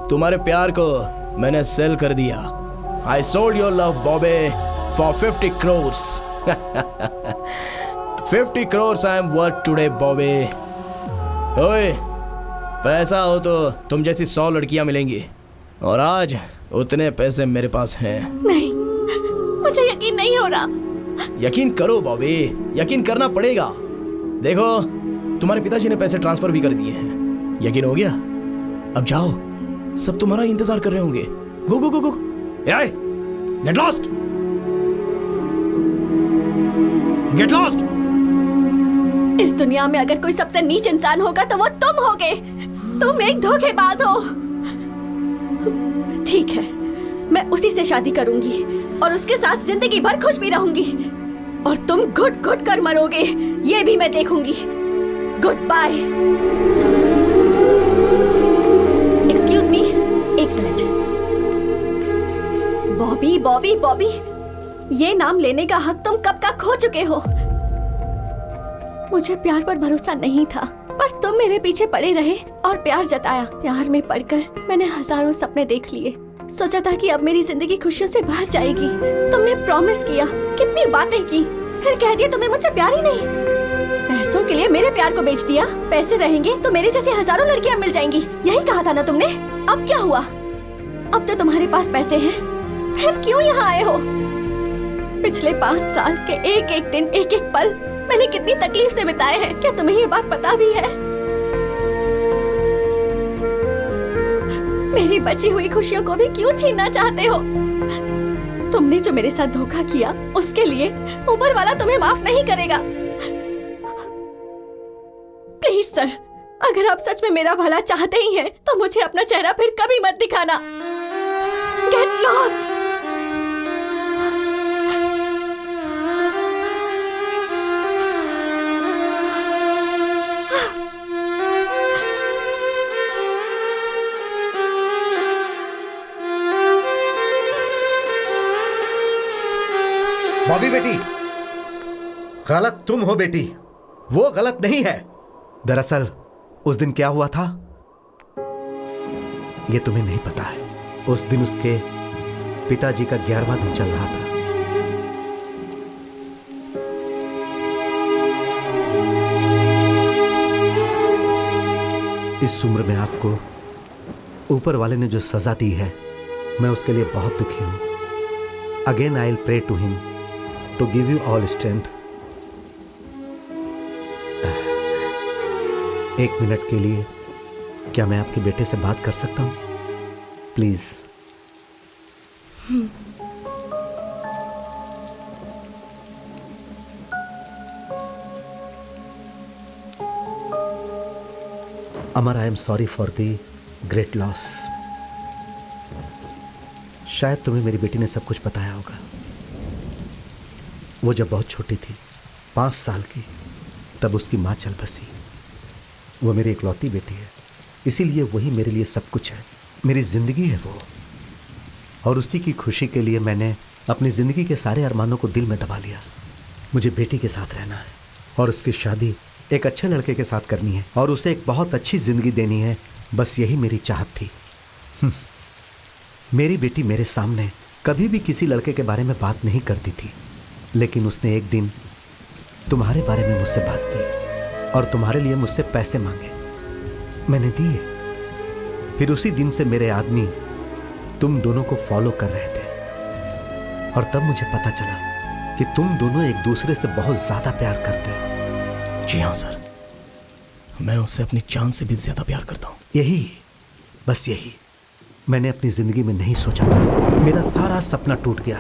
S2: तुम्हारे प्यार को मैंने सेल कर दिया। I sold your love, Bobby, for 50 crores. 50 crores I am worth today, Bobby. ओए, पैसा हो तो तुम जैसी 100 लड़कियां मिलेंगी, और आज उतने पैसे मेरे पास हैं।
S9: नहीं, मुझे यकीन नहीं हो रहा।
S2: यकीन करो बॉबी, यकीन करना पड़ेगा। देखो, तुम्हारे पिताजी ने पैसे ट्रांसफर भी कर दिए हैं। यकीन हो गया? अब जाओ, सब तुम्हारा इंतजार कर रहे होंगे। गो गो गो गो, गेट लॉस्ट, गेट लॉस्ट।
S9: इस दुनिया में अगर कोई सबसे नीच इंसान होगा तो वो तुम होगे। तुम एक धोखेबाज हो। ठीक है, मैं उसी से शादी करूंगी और उसके साथ जिंदगी भर खुश भी रहूंगी, और तुम घुट घुट कर मरोगे ये भी मैं देखूंगी। Good bye. एक्सक्यूज मी, एक मिनट। बॉबी बॉबी बॉबी, ये नाम लेने का हक तुम कब का खो चुके हो। मुझे प्यार पर भरोसा नहीं था, पर तुम मेरे पीछे पड़े रहे और प्यार जताया। प्यार में पड़कर मैंने हजारों सपने देख लिए। सोचा था कि अब मेरी जिंदगी खुशियों से भर जाएगी। तुमने प्रॉमिस किया, कितनी बातें की, फिर कह दिया तुम्हें मुझसे प्यार ही नहीं। पैसों के लिए मेरे प्यार को बेच दिया। पैसे रहेंगे तो मेरे जैसे हजारों लड़कियां मिल जाएंगी, यही कहा था ना तुमने। अब क्या हुआ? अब तो तुम्हारे पास पैसे हैं, फिर क्यों यहाँ आए हो? पिछले 5 साल के एक एक दिन, एक एक पल मैंने कितनी तकलीफ से बिताए हैं। क्या तुम्हें ये बात पता भी है? मेरी बची हुई खुशियों को भी क्यों छीनना चाहते हो? तुमने जो मेरे साथ धोखा किया उसके लिए ऊपर वाला तुम्हें माफ नहीं करेगा। प्लीज सर, अगर आप सच में मेरा भला चाहते ही हैं तो मुझे अपना चेहरा फिर कभी मत दिखाना। Get lost.
S11: बॉबी बेटी, गलत तुम हो बेटी, वो गलत नहीं है। दरअसल उस दिन क्या हुआ था ये तुम्हें नहीं पता है। उस दिन उसके पिताजी का 11वां दिन चल रहा था। इस उम्र में आपको ऊपर वाले ने जो सजा दी है, मैं उसके लिए बहुत दुखी हूं। Again I will pray to him to give you all strength. एक मिनट के लिए क्या मैं आपके बेटे से बात कर सकता हूं please? Amar, I am sorry for the great loss. शायद तुम्हें मेरी बेटी ने सब कुछ बताया होगा। वो जब बहुत छोटी थी, 5 साल की, तब उसकी माँ चल बसी। वो मेरी इकलौती बेटी है, इसीलिए वही मेरे लिए सब कुछ है, मेरी जिंदगी है वो। और उसी की खुशी के लिए मैंने अपनी जिंदगी के सारे अरमानों को दिल में दबा लिया। मुझे बेटी के साथ रहना है और उसकी शादी एक अच्छे लड़के के साथ करनी है और उसे एक बहुत अच्छी जिंदगी देनी है। बस यही मेरी चाहत थी। मेरी बेटी मेरे सामने कभी भी किसी लड़के के बारे में बात नहीं करती थी, लेकिन उसने एक दिन तुम्हारे बारे में मुझसे बात की और तुम्हारे लिए मुझसे पैसे मांगे। मैंने दिए। फिर उसी दिन से मेरे आदमी तुम दोनों को फॉलो कर रहे थे और तब मुझे पता चला कि तुम दोनों एक दूसरे से बहुत ज्यादा प्यार करते हो।
S2: जी हाँ सर, मैं उससे अपनी जान से भी ज्यादा प्यार करता हूँ।
S11: यही, बस यही मैंने अपनी जिंदगी में नहीं सोचा था। मेरा सारा सपना टूट गया।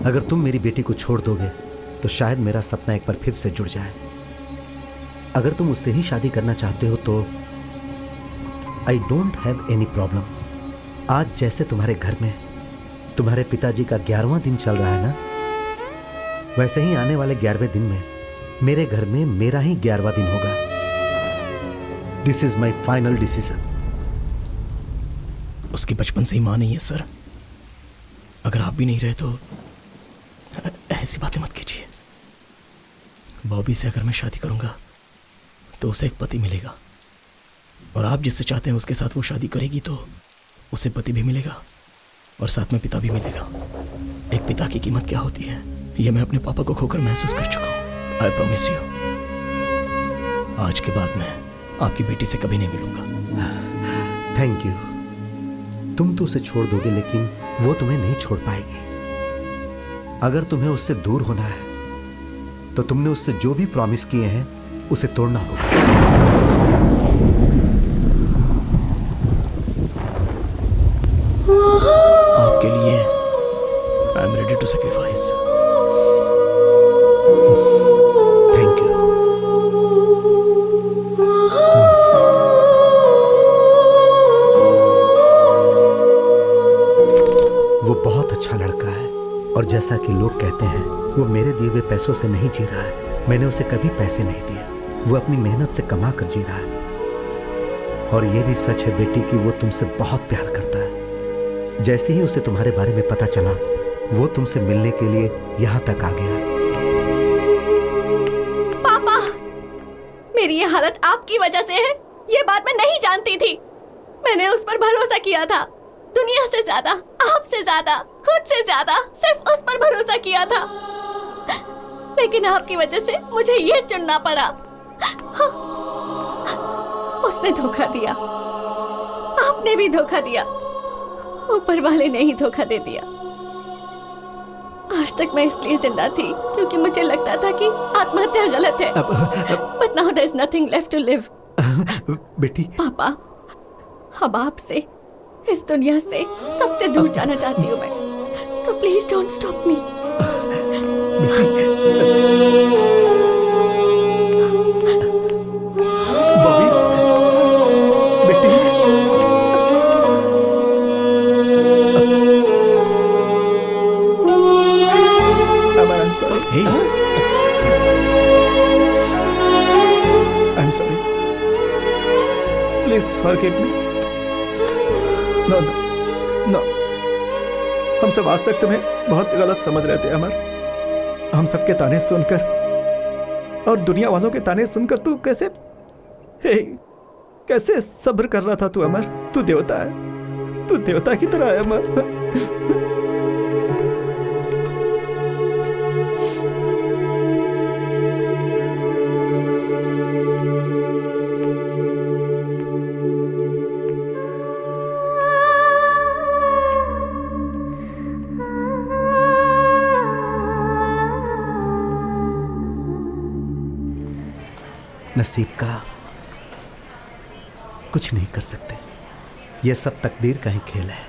S11: अगर तुम मेरी बेटी को छोड़ दोगे तो शायद मेरा सपना एक बार फिर से जुड़ जाए। अगर तुम उससे ही शादी करना चाहते हो तो आई डोंट हैव एनी प्रॉब्लम। आज जैसे तुम्हारे घर में तुम्हारे पिताजी का 11वां दिन चल रहा है ना, वैसे ही आने वाले 11वें दिन में मेरे घर में मेरा ही 11वां दिन होगा। This is my final decision.
S2: उसकी बचपन से ही मां नहीं है सर। अगर आप भी नहीं रहे तो ऐसी बातें मत कीजिए। बॉबी से अगर मैं शादी करूंगा तो उसे एक पति मिलेगा, और आप जिससे चाहते हैं उसके साथ वो शादी करेगी तो उसे पति भी मिलेगा और साथ में पिता भी मिलेगा। एक पिता की कीमत क्या होती है ये मैं अपने पापा को खोकर महसूस कर चुका हूँ। आई प्रॉमिस यू, आज के बाद मैं आपकी बेटी से कभी नहीं मिलूंगा।
S11: Thank you. तुम तो उसे छोड़ दोगे लेकिन वो तुम्हें नहीं छोड़ पाएगी। अगर तुम्हें उससे दूर होना है तो तुमने उससे जो भी प्रॉमिस किए हैं उसे तोड़ना होगा।
S2: आपके लिए I am ready to sacrifice.
S11: Thank you. वो बहुत अच्छा लड़का है और जैसा कि लोग कहते हैं वो मेरे दिए हुए पैसों से नहीं जी रहा है। मैंने उसे कभी पैसे नहीं दिए। वो अपनी मेहनत से कमा कर जी रहा है। और ये भी सच है बेटी कि वो तुमसे बहुत प्यार करता है। जैसे ही उसे तुम्हारे बारे में पता चला वो तुमसे मिलने के लिए यहाँ तक आ गया।
S9: पापा, मेरी ये हालत आपकी वजह से है। ये बात मैं नहीं जानती थी। मैंने उस पर भरोसा किया था, दुनिया से ज्यादा, आपसे ज्यादा, खुद से ज्यादा, सिर्फ उस पर भरोसा किया था। लेकिन आपकी वजह से मुझे ये चुनना पड़ा। उसने धोखा दिया, आपने भी धोखा दिया, ऊपर वाले ने ही धोखा दे दिया। आज तक मैं इसलिए जिंदा थी क्योंकि मुझे लगता था कि आत्महत्या गलत है। But now there is nothing left to live.
S11: बेटी,
S9: पापा, अब आपसे, इस दुनिया से सबसे दूर जाना चाहती हूँ मैं। So please don't stop me.
S11: Bobby, बेटी, I am sorry, please forgive me. No no no, हम सब आज तक तुम्हें बहुत गलत समझ रहे थे अमर। हम सबके ताने सुनकर और दुनिया वालों के ताने सुनकर तू कैसे कैसे सब्र कर रहा था तू अमर। तू देवता है, तू देवता की तरह है अमर। नसीब का कुछ नहीं कर सकते, यह सब तकदीर का ही खेल है।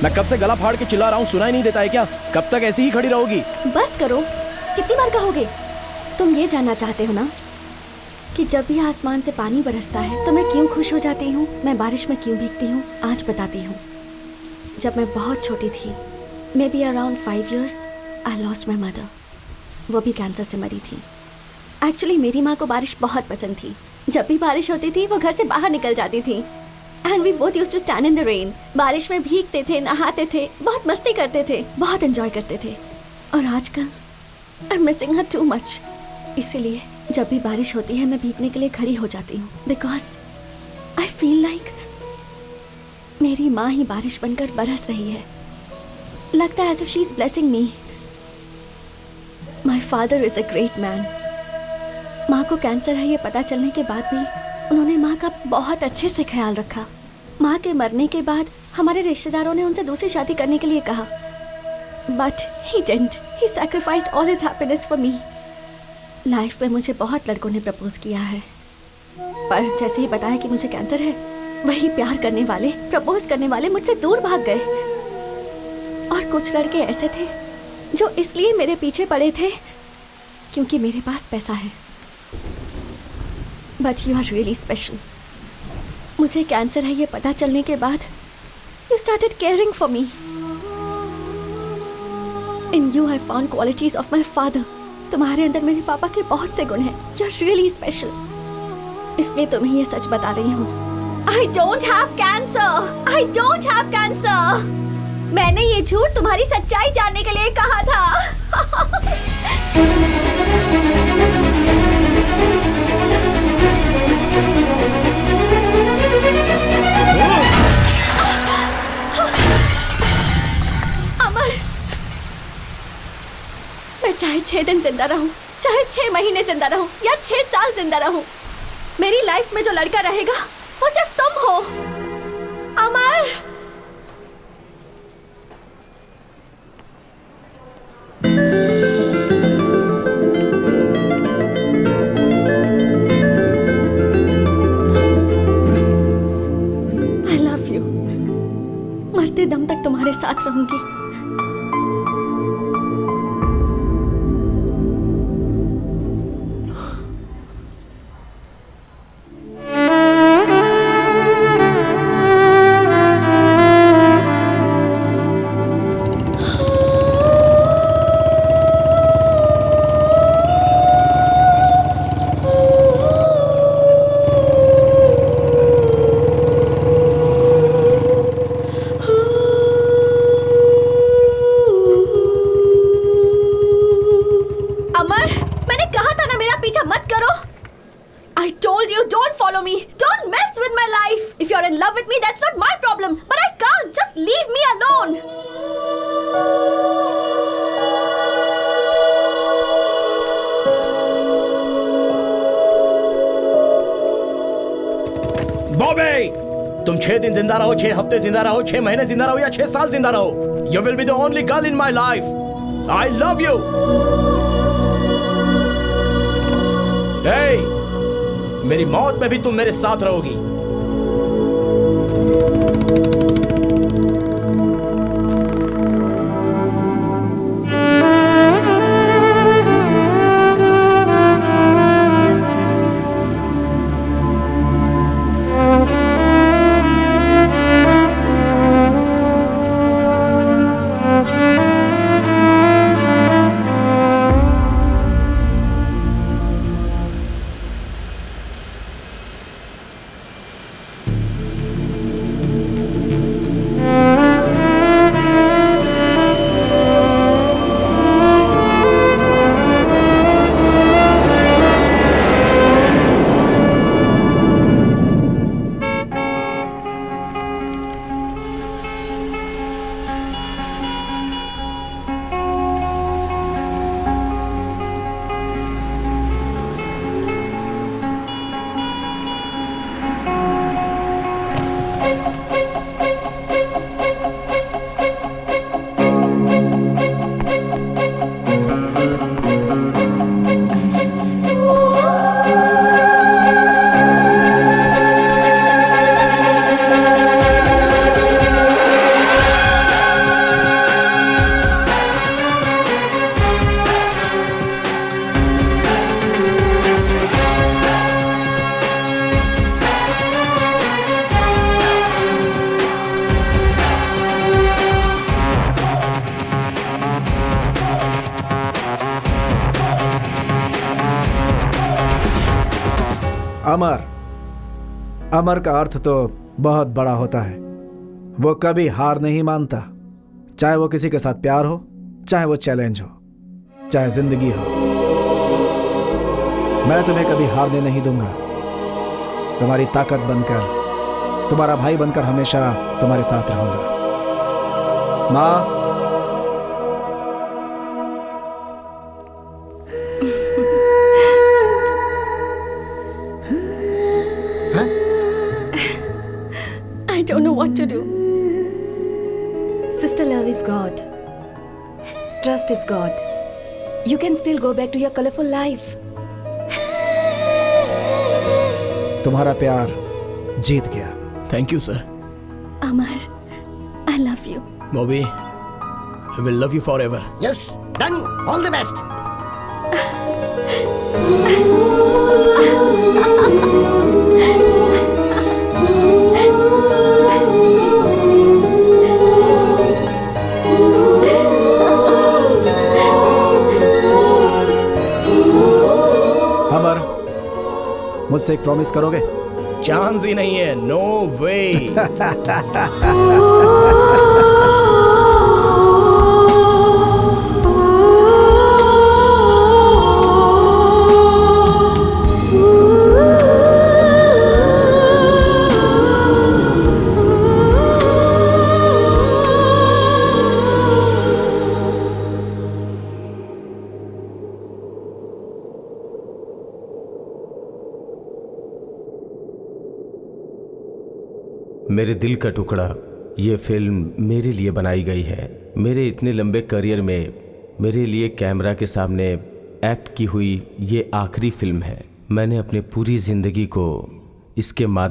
S2: मैं कब से गला फाड़ के चिल्ला रहा हूँ, सुनाई नहीं देता है क्या? कब तक ऐसी ही खड़ी रहोगी?
S9: बस करो, कितनी बार कहोगे? तुम ये जानना चाहते हो ना कि जब भी आसमान से पानी बरसता है तो मैं क्यों खुश हो जाती हूँ, मैं बारिश में क्यों भीगती हूँ? आज बताती हूँ। जब मैं बहुत छोटी थी, may be around 5 years, I lost my mother. वो भी कैंसर से मरी थी। एक्चुअली मेरी माँ को बारिश बहुत पसंद थी। जब भी बारिश होती थी वो घर से बाहर निकल जाती थी। And we both used to stand in the rain. बारिश में भीगते थे, नहाते थे, बहुत मस्ती करते थे, बहुत एंजॉय करते थे। और आजकल I am missing her too much. इसीलिए जब भी बारिश होती है मैं भीगने के लिए खड़ी हो जाती हूँ, बिकॉज आई फील लाइक मेरी माँ ही बारिश बनकर बरस रही है। लगता है as if she is blessing me. My father is a great man. माँ को कैंसर है ये पता चलने के बाद भी उन्होंने माँ का बहुत अच्छे से ख्याल रखा। माँ के मरने के बाद हमारे रिश्तेदारों ने उनसे दूसरी शादी करने के लिए कहा, but he didn't. He sacrificed all his happiness for me. Life में मुझे बहुत लड़कों ने प्रपोज किया है, पर जैसे ही बताया कि मुझे कैंसर है, वही प्यार करने वाले, प्रपोज करने वाले मुझसे दूर भाग गए। और कुछ लड़के ऐसे थे जो इसलिए मेरे पीछे पड़े थे क्योंकि मेरे पास पैसा है। But you are really special. मुझे कैंसर है ये पता चलने के बाद you started caring for me. In you I found qualities of my father. तुम्हारे अंदर मेरे पापा के बहुत से गुण हैं। You are really special. इसलिए तुम्हें ये सच बता रही हूँ। I don't have cancer. I don't have cancer. मैंने ये झूठ तुम्हारी सच्चाई जानने के लिए कहा था। अमर, मैं चाहे 6 दिन जिंदा रहूं, चाहे 6 महीने जिंदा रहूं या 6 साल जिंदा रहूं, मेरी लाइफ में जो लड़का रहेगा वो सिर्फ तुम हो। अमर, I love you। मरते दम तक तुम्हारे साथ रहूंगी।
S2: तुम 6 दिन जिंदा रहो, 6 हफ्ते जिंदा रहो, 6 महीने जिंदा रहो या 6 साल जिंदा रहो, you will be the only girl in my life. I love you. मेरी मौत में भी तुम मेरे साथ रहोगी।
S3: अमर, अमर का अर्थ तो बहुत बड़ा होता है। वो कभी हार नहीं मानता, चाहे वो किसी के साथ प्यार हो, चाहे वो चैलेंज हो, चाहे जिंदगी हो। मैं तुम्हें कभी हारने नहीं दूंगा। तुम्हारी ताकत बनकर, तुम्हारा भाई बनकर हमेशा तुम्हारे साथ रहूंगा। माँ,
S9: I don't know what to do. Sister, love is God. Trust is God. You can still go back to your colorful life.
S3: तुम्हारा प्यार जीत गया।
S2: Thank you sir.
S9: Amar, I love you.
S2: Bobby, I will love you forever.
S7: Yes, done. All the best.
S3: अमर, मुझसे एक प्रॉमिस करोगे?
S2: चांस ही नहीं है, नो वे।
S4: मेरे दिल का टुकड़ा, ये फिल्म मेरे लिए बनाई गई है। मेरे इतने लंबे करियर में मेरे लिए कैमरा के सामने एक्ट की हुई ये आखिरी फिल्म है। मैंने अपनी पूरी जिंदगी को इसके माध्यम